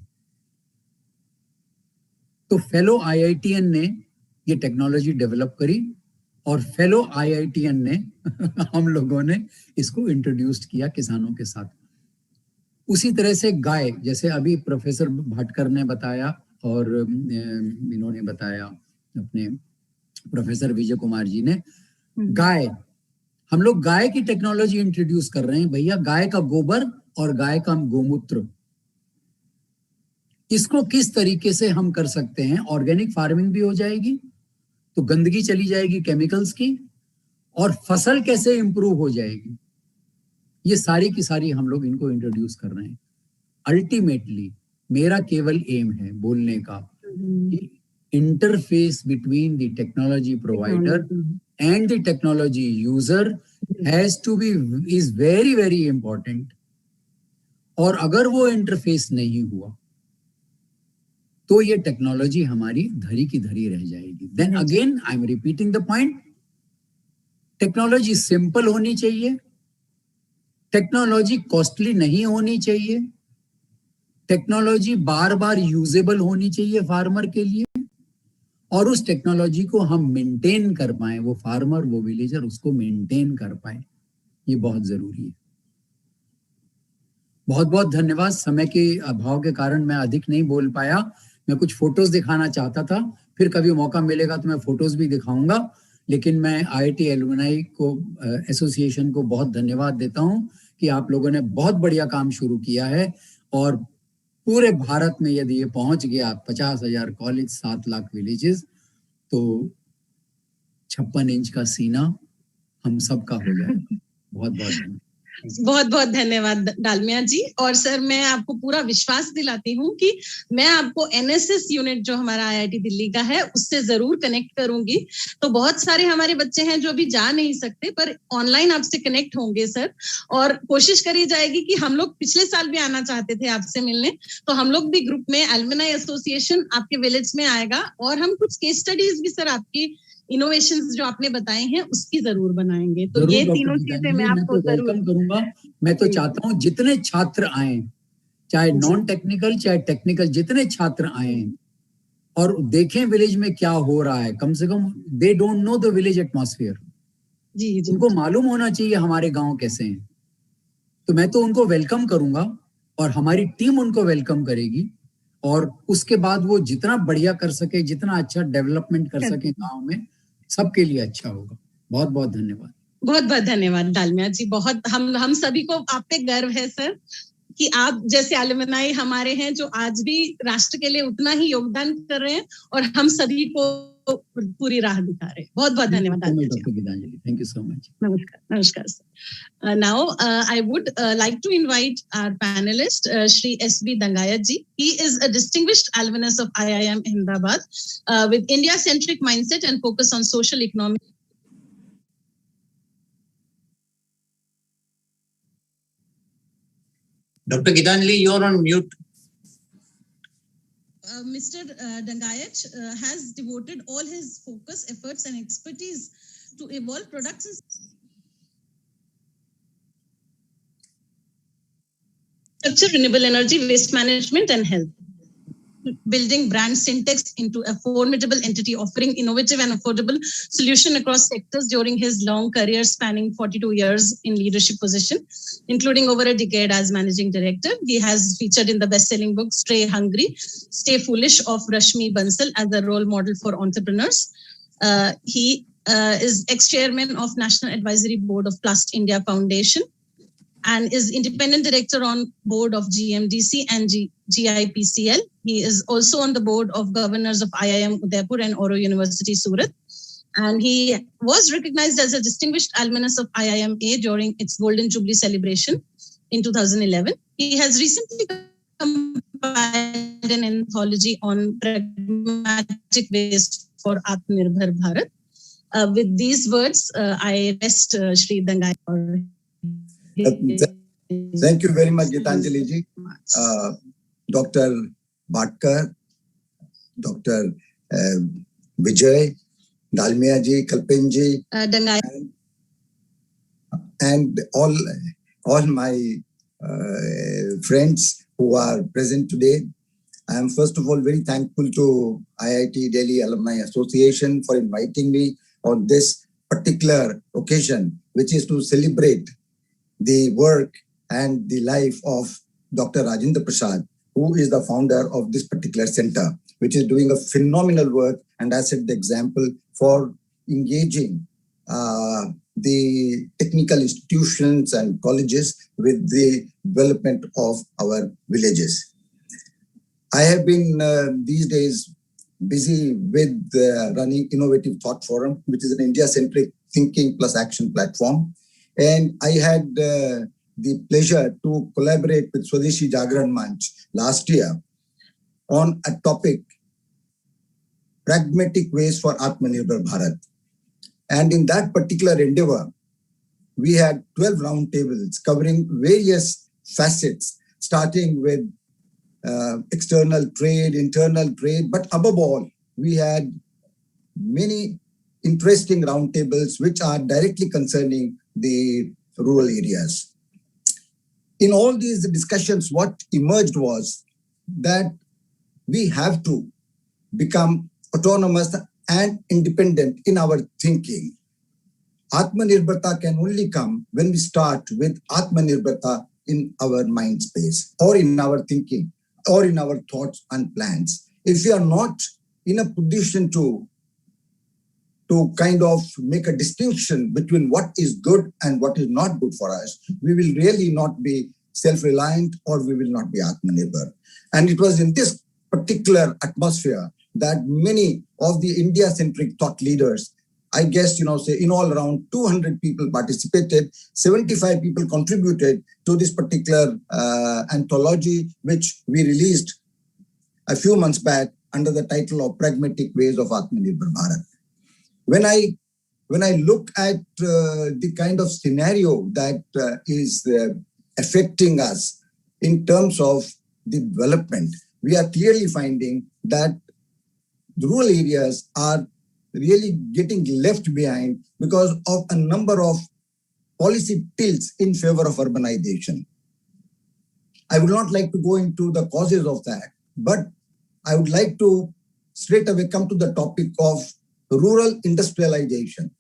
तो फेलो आईआईटीएन ने ये टेक्नोलॉजी डेवलप करी और फेलो आईआईटीएन ने हम लोगों ने इसको इंट्रोड्यूस किया किसानों के साथ। उसी तरह से गाय, जैसे अभी प्रोफेसर भाटकर ने बताया और इन्होंने बताया अपने प्रोफेसर विजय कुमार जी ने, गाय, हम लोग गाय की टेक्नोलॉजी इंट्रोड्यूस कर रहे हैं भैया। गाय का गोबर और गाय का गोमूत्र, इसको किस तरीके से हम कर सकते हैं, ऑर्गेनिक फार्मिंग भी हो जाएगी तो गंदगी चली जाएगी केमिकल्स की, और फसल कैसे इंप्रूव हो जाएगी, ये सारी की सारी हम लोग इनको इंट्रोड्यूस कर रहे हैं। अल्टीमेटली मेरा केवल एम है बोलने का, interface between the technology provider and the technology user has to be is very very important। और अगर वो इंटरफेस नहीं हुआ तो ये टेक्नोलॉजी हमारी धरी की धरी रह जाएगी। Then again I am repeating the point, technology simple होनी चाहिए, टेक्नोलॉजी कॉस्टली नहीं होनी चाहिए, टेक्नोलॉजी बार बार यूजेबल होनी चाहिए फार्मर के लिए, और उस टेक्नोलॉजी को हम मेंटेन कर पाए, वो फार्मर वो विलेजर उसको मेंटेन कर पाए, ये बहुत जरूरी है। बहुत बहुत धन्यवाद। समय के अभाव के कारण मैं अधिक नहीं बोल पाया। मैं कुछ फोटोज दिखाना चाहता था, फिर कभी मौका मिलेगा तो मैं फोटोज भी दिखाऊंगा, लेकिन मैं आईआईटी एलुमनाई को एसोसिएशन को बहुत धन्यवाद देता हूं कि आप लोगों ने बहुत बढ़िया काम शुरू किया है। और पूरे भारत में यदि ये पहुंच गया 50,000 कॉलेज, 7 लाख विलेजेस, तो 56 इंच का सीना हम सबका हो जाएगा। बहुत बहुत धन्यवाद। बहुत बहुत धन्यवाद डालमिया जी। और सर मैं आपको पूरा विश्वास दिलाती हूँ कि मैं आपको एनएसएस यूनिट जो हमारा आईआईटी दिल्ली का है उससे जरूर कनेक्ट करूंगी। तो बहुत सारे हमारे बच्चे हैं जो अभी जा नहीं सकते पर ऑनलाइन आपसे कनेक्ट होंगे सर, और कोशिश करी जाएगी कि हम लोग पिछले साल भी आना चाहते थे आपसे मिलने, तो हम लोग भी ग्रुप में एलुमनाई एसोसिएशन आपके विलेज में आएगा और हम कुछ केस स्टडीज भी सर आपकी इनोवेशंस जो आपने बताए हैं उसकी जरूर बनाएंगे। तो ये तीनों चीजें मैं आपको वेलकम करूंगा। मैं तो चाहता हूँ जितने छात्र आए, चाहे नॉन टेक्निकल चाहे टेक्निकल, जितने छात्र आए और देखें विलेज में क्या हो रहा है। कम से कम they don't know the village atmosphere, जी उनको मालूम होना चाहिए हमारे गांव कैसे हैं। तो मैं तो उनको वेलकम करूंगा और हमारी टीम उनको वेलकम करेगी, और उसके बाद वो जितना बढ़िया कर सके, जितना अच्छा डेवलपमेंट कर सके गांव में, सबके लिए अच्छा होगा। बहुत बहुत धन्यवाद। बहुत बहुत धन्यवाद डालमिया जी। बहुत हम सभी को आप पे गर्व है सर कि आप जैसे एलुमनाई हमारे हैं जो आज भी राष्ट्र के लिए उतना ही योगदान कर रहे हैं और हम सभी को पूरी राह दिखा रहे हैं। बहुत बहुत धन्यवाद Dalmia ji. Thank you so much. नमस्कार नमस्कार sir. Now I would like to invite our panelist Shri S.B. Dangayach ji. He is a distinguished alumnus of IIM Ahmedabad with India-centric mindset and focus on social economic. Dr. Gitanjali, you're on mute. Mr. Dangayach has devoted all his focus, efforts and expertise to evolve products and structure, renewable energy, waste management and health. building brand Sintex into a formidable entity offering innovative and affordable solution across sectors during his long career spanning 42 years in leadership position, including over a decade as managing director. He has featured in the best-selling book Stay Hungry, Stay Foolish of Rashmi Bansal as a role model for entrepreneurs. He is ex-chairman of National Advisory Board of Plast India Foundation and is independent director on board of GMDC and GIPCL. He is also on the board of governors of IIM Udaipur and Oro University Surat. And he was recognized as a distinguished alumnus of IIMA during its Golden Jubilee celebration in 2011. He has recently compiled an anthology on pragmatic ways for Atma Nirbhar Bharat. With these words, I rest Shri Dangayach. Thank you very much, Gitanjali ji. Dr. Bhatkar, Dr. Vijay, Dalmia ji, Kalpen ji, and all my friends who are present today. I am first of all very thankful to IIT Delhi Alumni Association for inviting me on this particular occasion, which is to celebrate the work and the life of Dr. Rajendra Prasad, who is the founder of this particular center, which is doing a phenomenal work and has set the example for engaging the technical institutions and colleges with the development of our villages. I have been these days busy with running Innovative Thought Forum, which is an India-centric thinking plus action platform. And I had the pleasure to collaborate with Swadeshi Jagran Manch last year on a topic, pragmatic ways for Atma Nirbhar Bharat. And in that particular endeavor, we had 12 roundtables covering various facets, starting with external trade, internal trade, but above all, we had many interesting roundtables which are directly concerning the rural areas. In all these discussions, what emerged was that we have to become autonomous and independent in our thinking. Atma Nirbharta can only come when we start with Atma Nirbharta in our mind space or in our thinking or in our thoughts and plans. If we are not in a position to kind of make a distinction between what is good and what is not good for us, we will really not be self-reliant or we will not be Atmanirbhar. And it was in this particular atmosphere that many of the India-centric thought leaders, I guess, say in all around 200 people participated, 75 people contributed to this particular anthology, which we released a few months back under the title of Pragmatic Ways of Atmanirbhar Bharat. When I look at the kind of scenario that is affecting us in terms of the development, we are clearly finding that the rural areas are really getting left behind because of a number of policy tilts in favor of urbanization. I would not like to go into the causes of that, but I would like to straight away come to the topic of rural industrialization.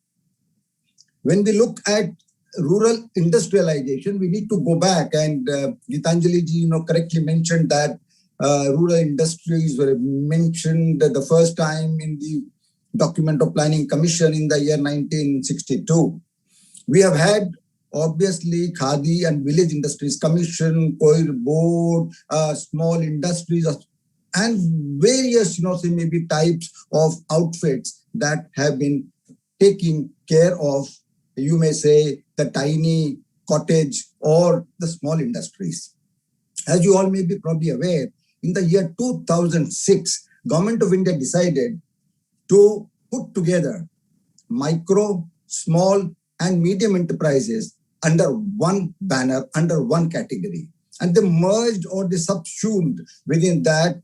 When we look at rural industrialization, we need to go back, and Gitanjali ji, correctly mentioned that rural industries were mentioned the first time in the Document of Planning Commission in the year 1962. We have had obviously Khadi and Village Industries Commission, Coir Board, small industries, and various, say maybe types of outfits that have been taking care of, you may say, the tiny cottage or the small industries. As you all may be probably aware, in the year 2006, Government of India decided to put together micro, small, and medium enterprises under one banner, under one category. And they merged or they subsumed within that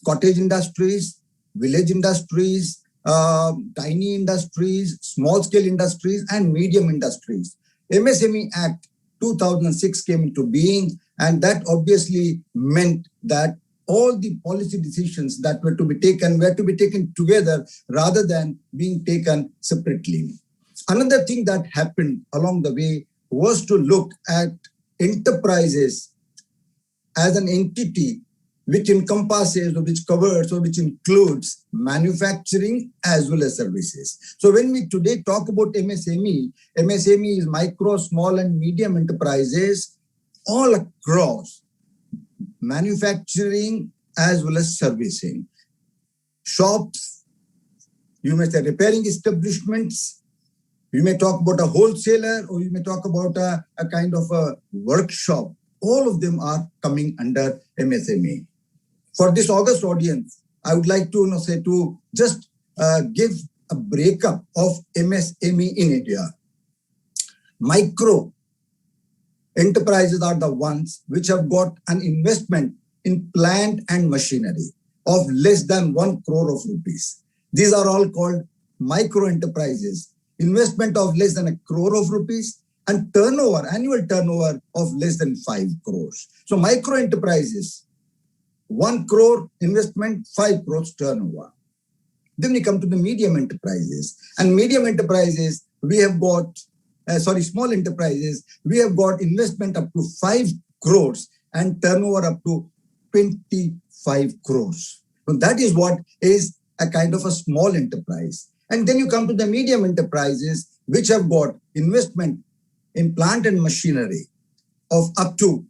cottage industries, village industries, tiny industries, small-scale industries, and medium industries. MSME Act 2006 came into being, and that obviously meant that all the policy decisions that were to be taken together rather than being taken separately. Another thing that happened along the way was to look at enterprises as an entity which encompasses or which covers or which includes manufacturing as well as services. So when we today talk about MSME, MSME is micro, small and medium enterprises all across manufacturing as well as servicing. Shops, you may say repairing establishments, you may talk about a wholesaler, or you may talk about a kind of a workshop. All of them are coming under MSME. For this August audience, I would like to say to just give a breakup of MSME in India. Micro enterprises are the ones which have got an investment in plant and machinery of less than 1 crore of rupees. These are all called micro enterprises. Investment of less than 1 crore of rupees and turnover, annual turnover of less than 5 crores. So micro enterprises, 1 crore investment, 5 crores turnover. Then we come to the medium enterprises. And medium enterprises, we have got, small enterprises, we have got investment up to 5 crores and turnover up to 25 crores. So that is what is a kind of a small enterprise. And then you come to the medium enterprises, which have got investment in plant and machinery of up to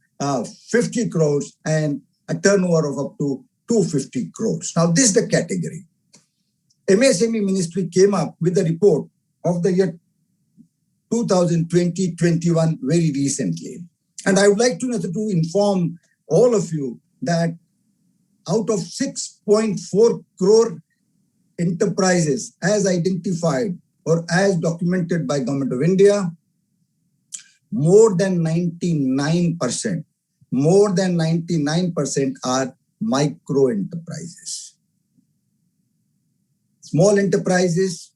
50 crores and a turnover of up to 250 crores. Now, this is the category. MSME Ministry came up with a report of the year 2020-21 very recently. And I would like to inform all of you that out of 6.4 crore enterprises as identified or as documented by Government of India, more than 99% are micro enterprises. Small enterprises,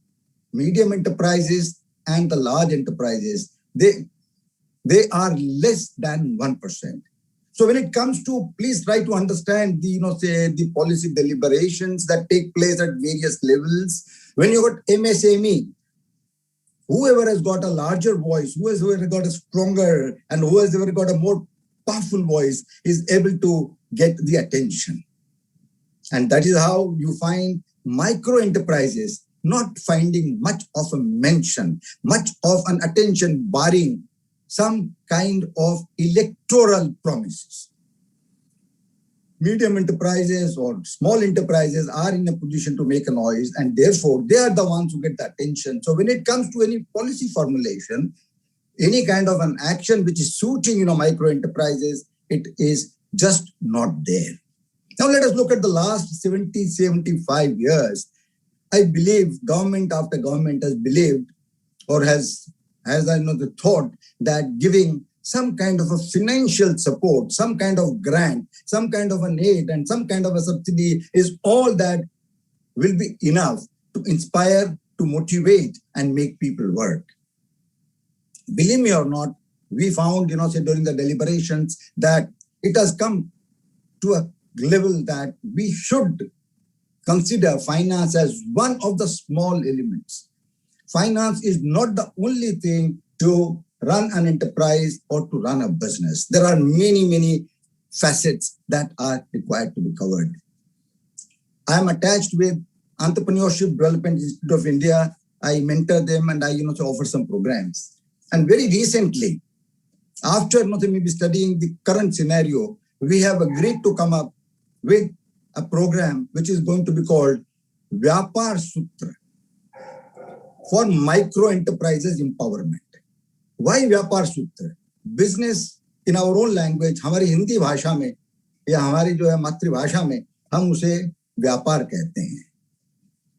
medium enterprises, and the large enterprises, they are less than 1%. So when it comes to, please try to understand the policy deliberations that take place at various levels. When you got MSME, whoever has got a larger voice, who has ever got a stronger and who has ever got a more powerful voice is able to get the attention. And that is how you find micro enterprises not finding much of a mention, much of an attention, barring some kind of electoral promises. Medium enterprises or small enterprises are in a position to make a noise, and therefore they are the ones who get the attention. So when it comes to any policy formulation, any kind of an action which is suiting micro enterprises, it is just not there. Now let us look at the last 70-75 years. I believe government after government has believed or has the thought that giving some kind of a financial support, some kind of grant, some kind of an aid and some kind of a subsidy is all that will be enough to inspire, to motivate and make people work. Believe me or not, we found, during the deliberations that it has come to a level that we should consider finance as one of the small elements. Finance is not the only thing to run an enterprise or to run a business. There are many, many facets that are required to be covered. I am attached with Entrepreneurship Development Institute of India. I mentor them and I offer some programs. And very recently, after maybe studying the current scenario, we have agreed to come up with a program which is going to be called Vyapar Sutra for micro enterprises empowerment. Why Vyapar Sutra? Business in our own language, हमारी हिंदी भाषा में या हमारी मातृभाषा में हम उसे व्यापार कहते हैं.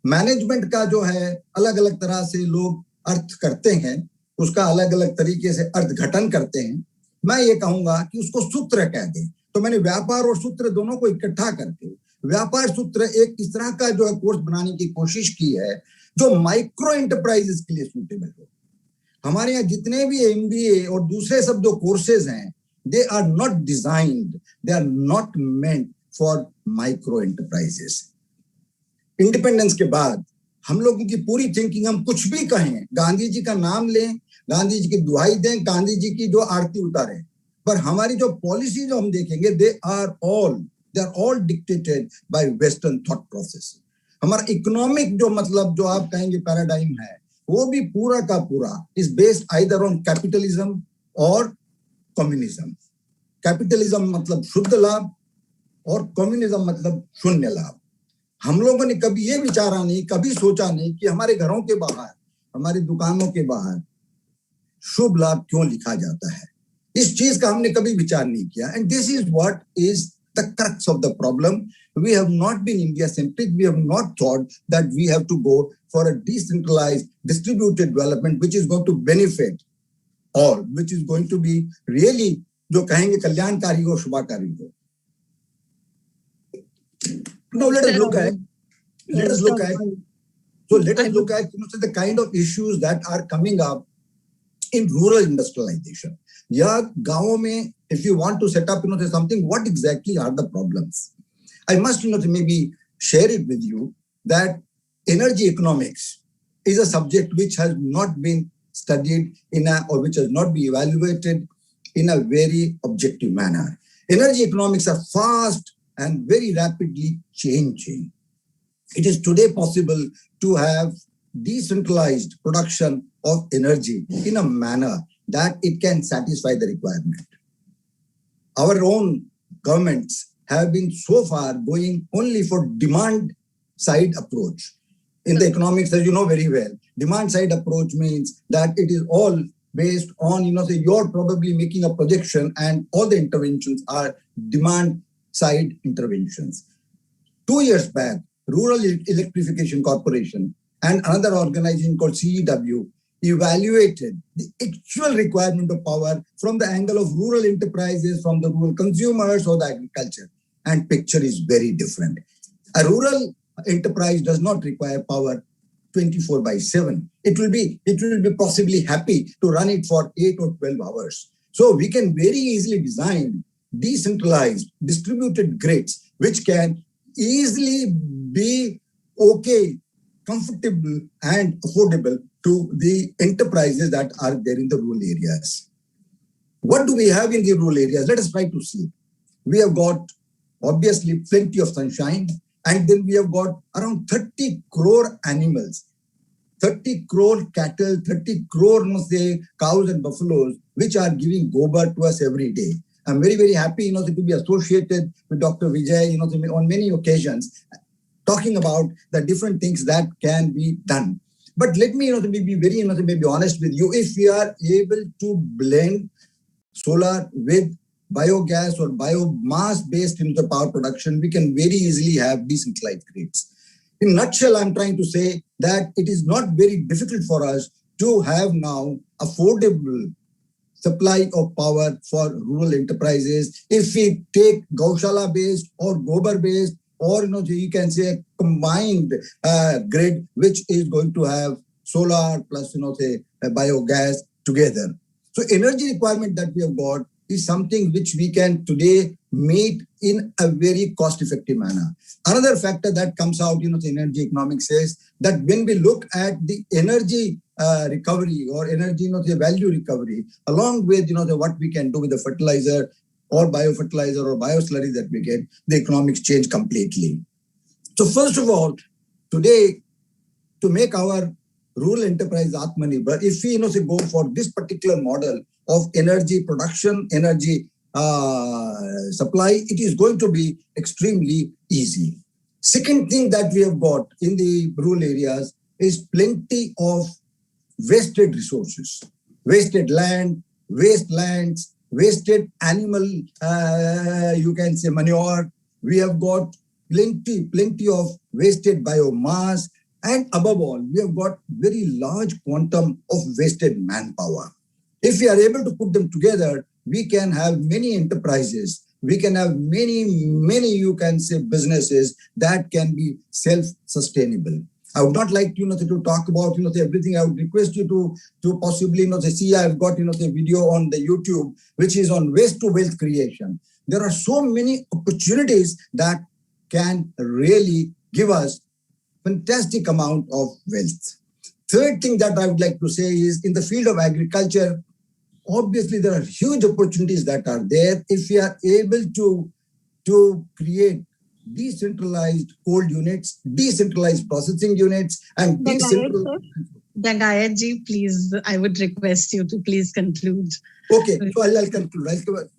मैनेजमेंट का अलग अलग तरह से लोग अर्थ करते हैं, उसका अलग अलग तरीके से अर्थघटन करते हैं. मैं ये कहूंगा कि उसको सूत्र कह दें. तो मैंने व्यापार और सूत्र दोनों को इकट्ठा करके व्यापार सूत्र एक इस तरह का कोर्स बनाने की कोशिश की है जो माइक्रो एंटरप्राइजेस के लिए सूटेबल हो. हमारे यहाँ जितने भी MBA और दूसरे सब जो कोर्सेज हैं, they are not designed, they are not meant for micro enterprises. Independence के बाद हम लोगों की पूरी थिंकिंग, हम कुछ भी कहें, गांधी जी का नाम लें, गांधी जी की दुहाई दें, गांधी जी की जो आरती उतारें, पर हमारी जो पॉलिसी जो हम देखेंगे, they are all dictated by Western thought process. हमारा इकोनॉमिक जो मतलब जो आप कहेंगे पैराडाइम है, वो भी पूरा का पूरा is based either on capitalism और कम्युनिज्म. कैपिटलिज्म मतलब शुद्ध लाभ और कम्युनिज्म मतलब शून्य लाभ. हम लोगों ने कभी ये विचारा नहीं, कभी सोचा नहीं कि हमारे घरों के बाहर, हमारी दुकानों के बाहर शुभ लाभ क्यों लिखा जाता है. इस चीज का हमने कभी विचार नहीं किया. And this is what is the crux of the problem. We have not been India-centric. We have not thought that we have to go for a decentralized, distributed development, which is going to benefit all, which is going to be really, जो कहेंगे कल्याणकारी हो, शुभाकारी हो. Now let us look at the kind of issues that are coming up in rural industrialization. या गांवों में, if you want to set up something, what exactly are the problems? I must maybe share it with you that energy economics is a subject which has not been studied or which has not been evaluated in a very objective manner. Energy economics are fast and very rapidly changing. It is today possible to have decentralized production of energy in a manner that it can satisfy the requirement. Our own governments have been so far going only for demand side approach. In the economics, as you know very well, demand side approach means that it is all based on, say you're probably making a projection and all the interventions are demand side interventions. 2 years back, Rural Electrification Corporation and another organization called CEW evaluated the actual requirement of power from the angle of rural enterprises, from the rural consumers or the agriculture. And picture is very different. A rural enterprise does not require power 24/7. It will be possibly happy to run it for 8 or 12 hours. So we can very easily design decentralized, distributed grids, which can easily be okay, comfortable and affordable to the enterprises that are there in the rural areas. What do we have in the rural areas? Let us try to see. We have got obviously plenty of sunshine, and then we have got around 30 crore animals, 30 crore cattle, 30 crore cows and buffaloes, which are giving gobar to us every day. I'm very, very happy, to be associated with Dr. Vijay, on many occasions, talking about the different things that can be done. But let me, be very, maybe honest with you. If we are able to blend solar with biogas or biomass-based power production, we can very easily have decentralized grids. In a nutshell, I'm trying to say that it is not very difficult for us to have now affordable supply of power for rural enterprises. If we take Gaushala-based or Gobar-based, or you can say a combined grid, which is going to have solar plus biogas together. So energy requirement that we have got is something which we can today meet in a very cost-effective manner. Another factor that comes out, energy economics says that when we look at the energy recovery or energy, value recovery, along with, what we can do with the fertilizer or biofertilizer or bioslurry that we get, the economics change completely. So first of all, today, to make our rural enterprise Atma Nirbhar, if we go for this particular model of energy production, energy supply, it is going to be extremely easy. Second thing that we have got in the rural areas is plenty of wasted resources, wasted land, wastelands, wasted animal, you can say manure. We have got plenty of wasted biomass. And above all, we have got very large quantum of wasted manpower. If we are able to put them together, we can have many enterprises. We can have many, you can say, businesses that can be self-sustainable. I would not like to talk about everything. I would request you to possibly see. I've got the video on the YouTube which is on waste to wealth creation. There are so many opportunities that can really give us fantastic amount of wealth. Third thing that I would like to say is in the field of agriculture, obviously there are huge opportunities that are there if we are able to create decentralized cold units, decentralized processing units, and decentralized. Dangayach ji, please, I would request you to please conclude. Okay, so I'll conclude. I'll conclude.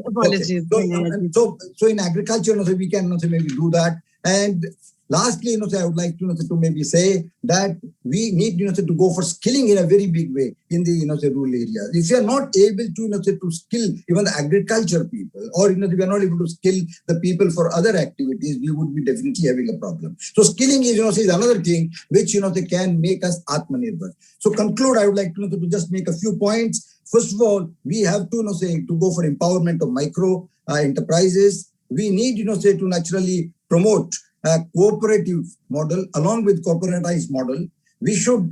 Apologies. Okay. So in agriculture, we can maybe do that. And lastly, I would like to maybe say that we need to go for skilling in a very big way in the rural areas. If you are not able to skill even the agriculture people, or we are not able to skill the people for other activities, we would be definitely having a problem. So skilling is is another thing which can make us Atma Nirbhar. So conclude, I would like to just make a few points. First of all, we have to to go for empowerment of micro enterprises. We need to naturally promote a cooperative model along with corporatized model. We should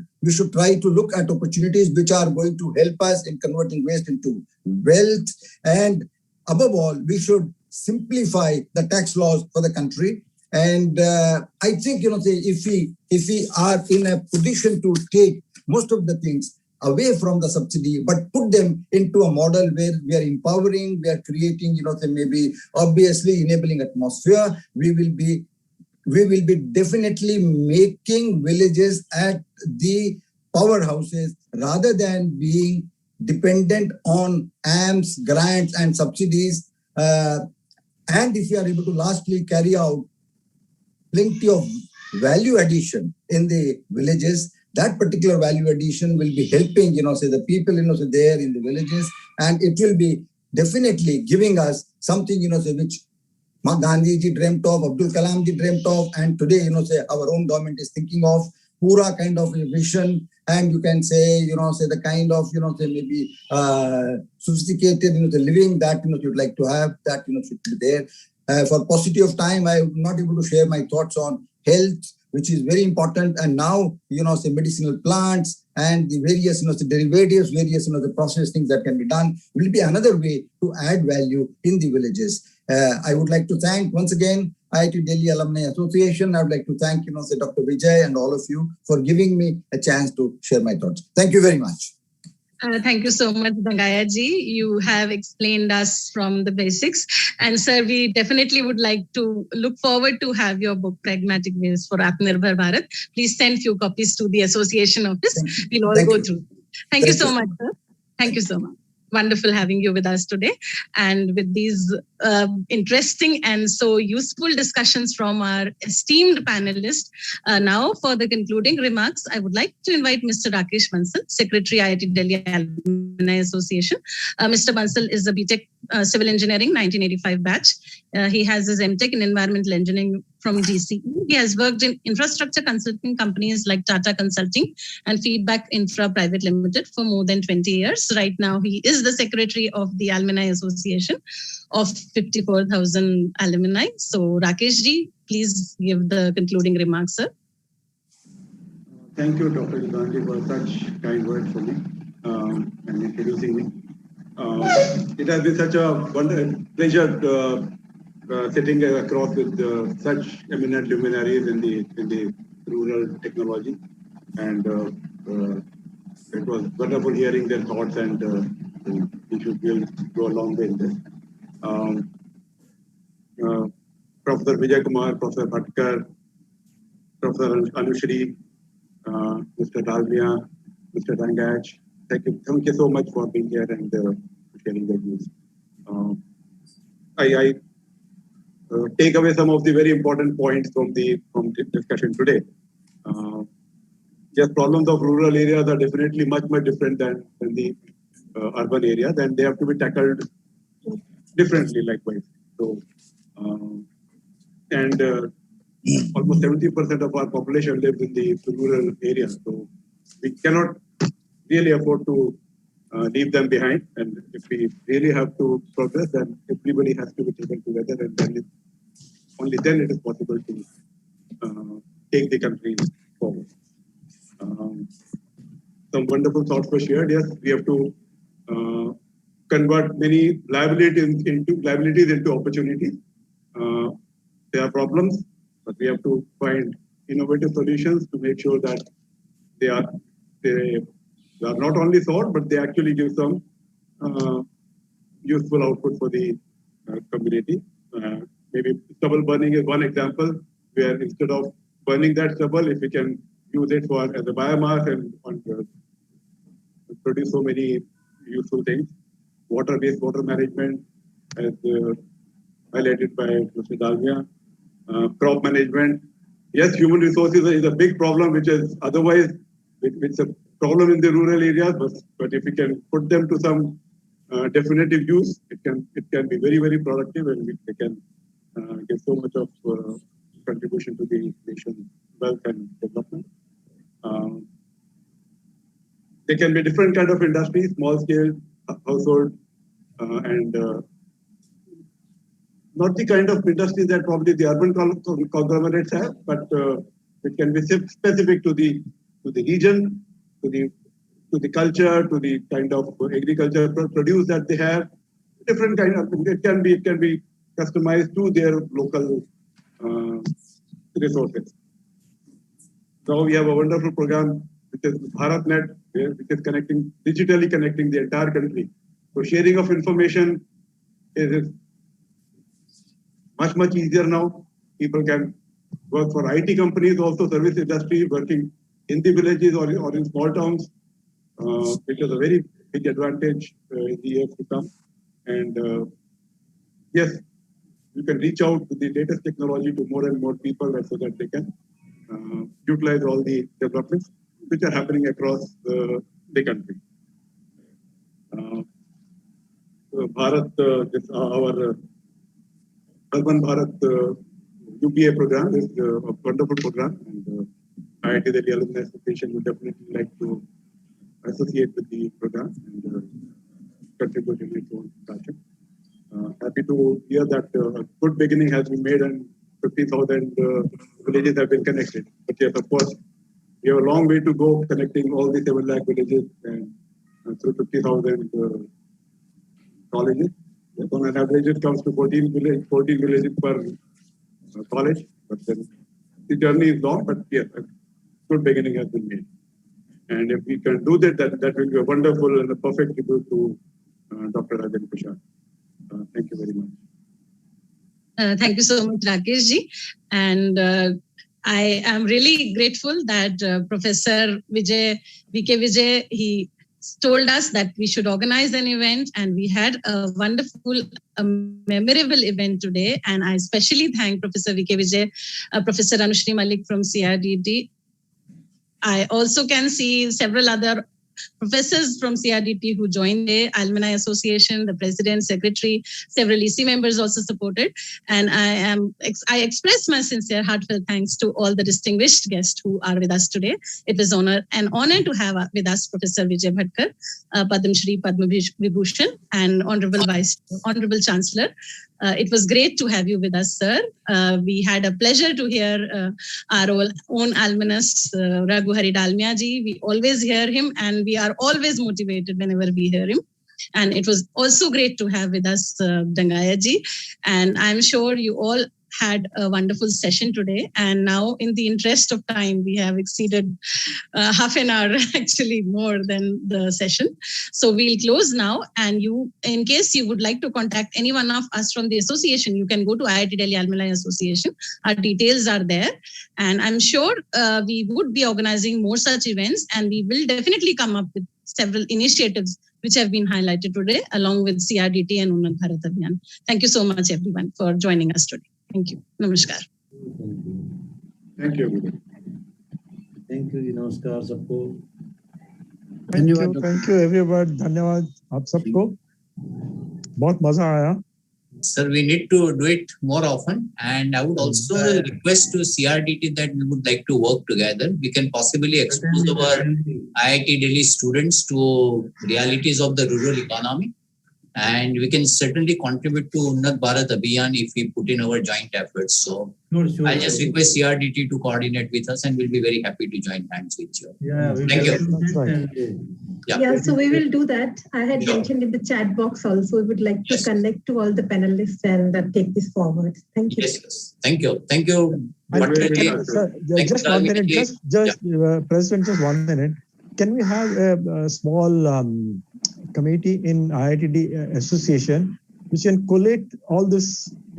try to look at opportunities which are going to help us in converting waste into wealth. And above all, we should simplify the tax laws for the country. And I think if we are in a position to take most of the things away from the subsidy, but put them into a model where we are empowering, we are creating, maybe obviously enabling atmosphere, we will be definitely making villages at the powerhouses rather than being dependent on AMS, grants and subsidies. And if you are able to lastly carry out plenty of value addition in the villages, that particular value addition will be helping, the people, there in the villages, and it will be definitely giving us something, which Gandhi ji dreamt of, Abdul Kalam ji dreamt of, and today, our own government is thinking of pura kind of a vision, and you can say, the kind of, maybe sophisticated, living that, you'd like to have, that, should be there. For paucity of time, I am not able to share my thoughts on health, which is very important. And now, medicinal plants and the various, the derivatives, various, the process things that can be done will be another way to add value in the villages. I would like to thank once again IIT Delhi Alumni Association. I would like to thank, Dr. Vijay and all of you for giving me a chance to share my thoughts. Thank you very much. Thank you so much, Dangayach ji. You have explained us from the basics. And sir, we definitely would like to look forward to have your book, Pragmatic Ways for Atma Nirbhar Bharat. Please send few copies to the association office. We'll all go through. Thank you so much, sir. Thank you so much. Wonderful having you with us today. And with these interesting and so useful discussions from our esteemed panelists, now for the concluding remarks, I would like to invite Mr. Rakesh Bansal, Secretary IIT Delhi Alumni Association. Mr. Bansal is a B.Tech Civil Engineering 1985 batch. He has his M.Tech in Environmental Engineering from DCE. He has worked in infrastructure consulting companies like Tata Consulting and Feedback Infra Private Limited for more than 20 years. Right now, he is the Secretary of the Alumni Association of 54,000 alumni. So Rakesh ji, please give the concluding remarks, sir. Thank you, Dr. Gandhi, for such kind words for me and introducing me. It has been such a wonderful pleasure sitting across with such eminent luminaries in the rural technology, and it was wonderful hearing their thoughts, and we should go a long way in this. Professor Vijay Kumar, Professor Bhatkar, Professor Anushree, Mr. Dalmia, Mr. Dangayach, thank you so much for being here and sharing your views. I take away some of the very important points from the discussion today. Yes, problems of rural areas are definitely much different than the urban areas, and they have to be tackled differently likewise. So, and almost 70% of our population lives in the rural areas. So we cannot really afford to leave them behind. And if we really have to progress, then everybody has to be taken together, and then only then it is possible to take the country forward. Some wonderful thoughts were shared. Yes, we have to convert many liabilities into opportunities. There are problems, but we have to find innovative solutions to make sure that they are not only solved, but they actually give some useful output for the community. Maybe stubble burning is one example where instead of burning that stubble, if we can use it as a biomass and produce so many useful things. Water-based water management, as highlighted by Mr. Dalmia. Crop management. Yes, human resources is a big problem, which is otherwise it's a problem in the rural areas. But if we can put them to some definitive use, it can be very, very productive, and they can give so much of contribution to the nation's wealth and development. There can be different kind of industries, small scale, household, and not the kind of industries that probably the urban conglomerates have, but it can be specific to the region, to the culture, to the kind of agriculture produce that they have. Different kind of it can be customized to their local resources. Now we have a wonderful program which is BharatNet, which is digitally connecting the entire country. So sharing of information is much easier now. People can work for IT companies, also service industry, working in the villages or in small towns, which is a very big advantage in the years to come. And yes, you can reach out to the latest technology to more and more people so that they can utilize all the developments which are happening across the country. Bharat, our Urban Bharat UPA program is a wonderful program, and IIT Delhi Alumni Association would definitely like to associate with the program and contribute in its own fashion. Happy to hear that a good beginning has been made and 50,000 villages have been connected. But yes, of course, we have a long way to go connecting all the 7 lakh villages and through 50,000 colleges. Yes, on an average, it comes to 14 villages per college. But then the journey is long, but yes, a good beginning has been made. And if we can do that will be a wonderful and a perfect tribute to Dr. Rajendra Prasad. Thank you very much. Thank you so much, Rakesh ji. And I am really grateful that Professor Vijay, Vijay, he told us that we should organize an event, and we had a wonderful, memorable event today. And I especially thank Professor Vijay, Professor Anushree Malik from CRDT. I also can see several other professors from CRDT who joined the Alumni Association, the president, secretary, several EC members also supported. And I express my sincere, heartfelt thanks to all the distinguished guests who are with us today. It was an honor to have with us Professor Vijay Bhatkar, Padma Shri, Padma Vibhushan, and Honorable Chancellor. It was great to have you with us, sir. We had a pleasure to hear our own alumnus, Raghu Hari Dalmia ji. We always hear him, and we are always motivated whenever we hear him. And it was also great to have with us Dangayach ji. And I'm sure you all had a wonderful session today. And now, in the interest of time, we have exceeded half an hour, actually more than the session. So we'll close now. And you, in case you would like to contact any one of us from the association, you can go to IIT Delhi Alumni Association. Our details are there. And I'm sure we would be organizing more such events, and we will definitely come up with several initiatives which have been highlighted today, along with CRDT and Unnat Bharat Abhiyan. Thank you so much, everyone, for joining us today. Thank you. Namaskar. Thank you, everybody. Thank you. नमस्कार सबको. Thank you everyone. धन्यवाद आप सबको. बहुत मजा आया. Sir, we need to do it more often, and I would also request to CRDT that we would like to work together. We can possibly expose our IIT Delhi students to realities of the rural economy. and we can certainly contribute to Unnat Bharat Abhiyan if we put in our joint efforts. So Sure. I'll just request CRDT to coordinate with us, and we'll be very happy to join hands with you. Yeah, Thank you. That's right. Yeah, so we will do that. I had Sure. mentioned in the chat box also, we would like to Yes. connect to all the panelists and take this forward. Thank you. Yes. Thank you. Thank you. Very Bhatkar ji. good. Sir, Thank just you, 1 minute, Dalmia ji. President, just 1 minute. Can we have a small committee in IITD Association which can collect all this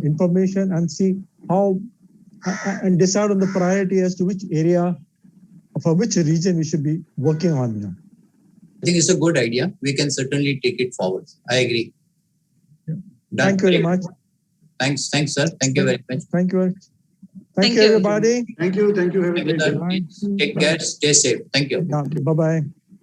information and see how and decide on the priority as to which area, for which region we should be working on? I think it's a good idea. We can certainly take it forward. I agree. Yeah. Done. Thank you very much. Thanks, sir. Thank you very much. Thank you. Thank Thank you, you. everybody. Thank you. Have a Thank you, great day. Dalmia. Take care. Stay safe. Thank you. Bye-bye.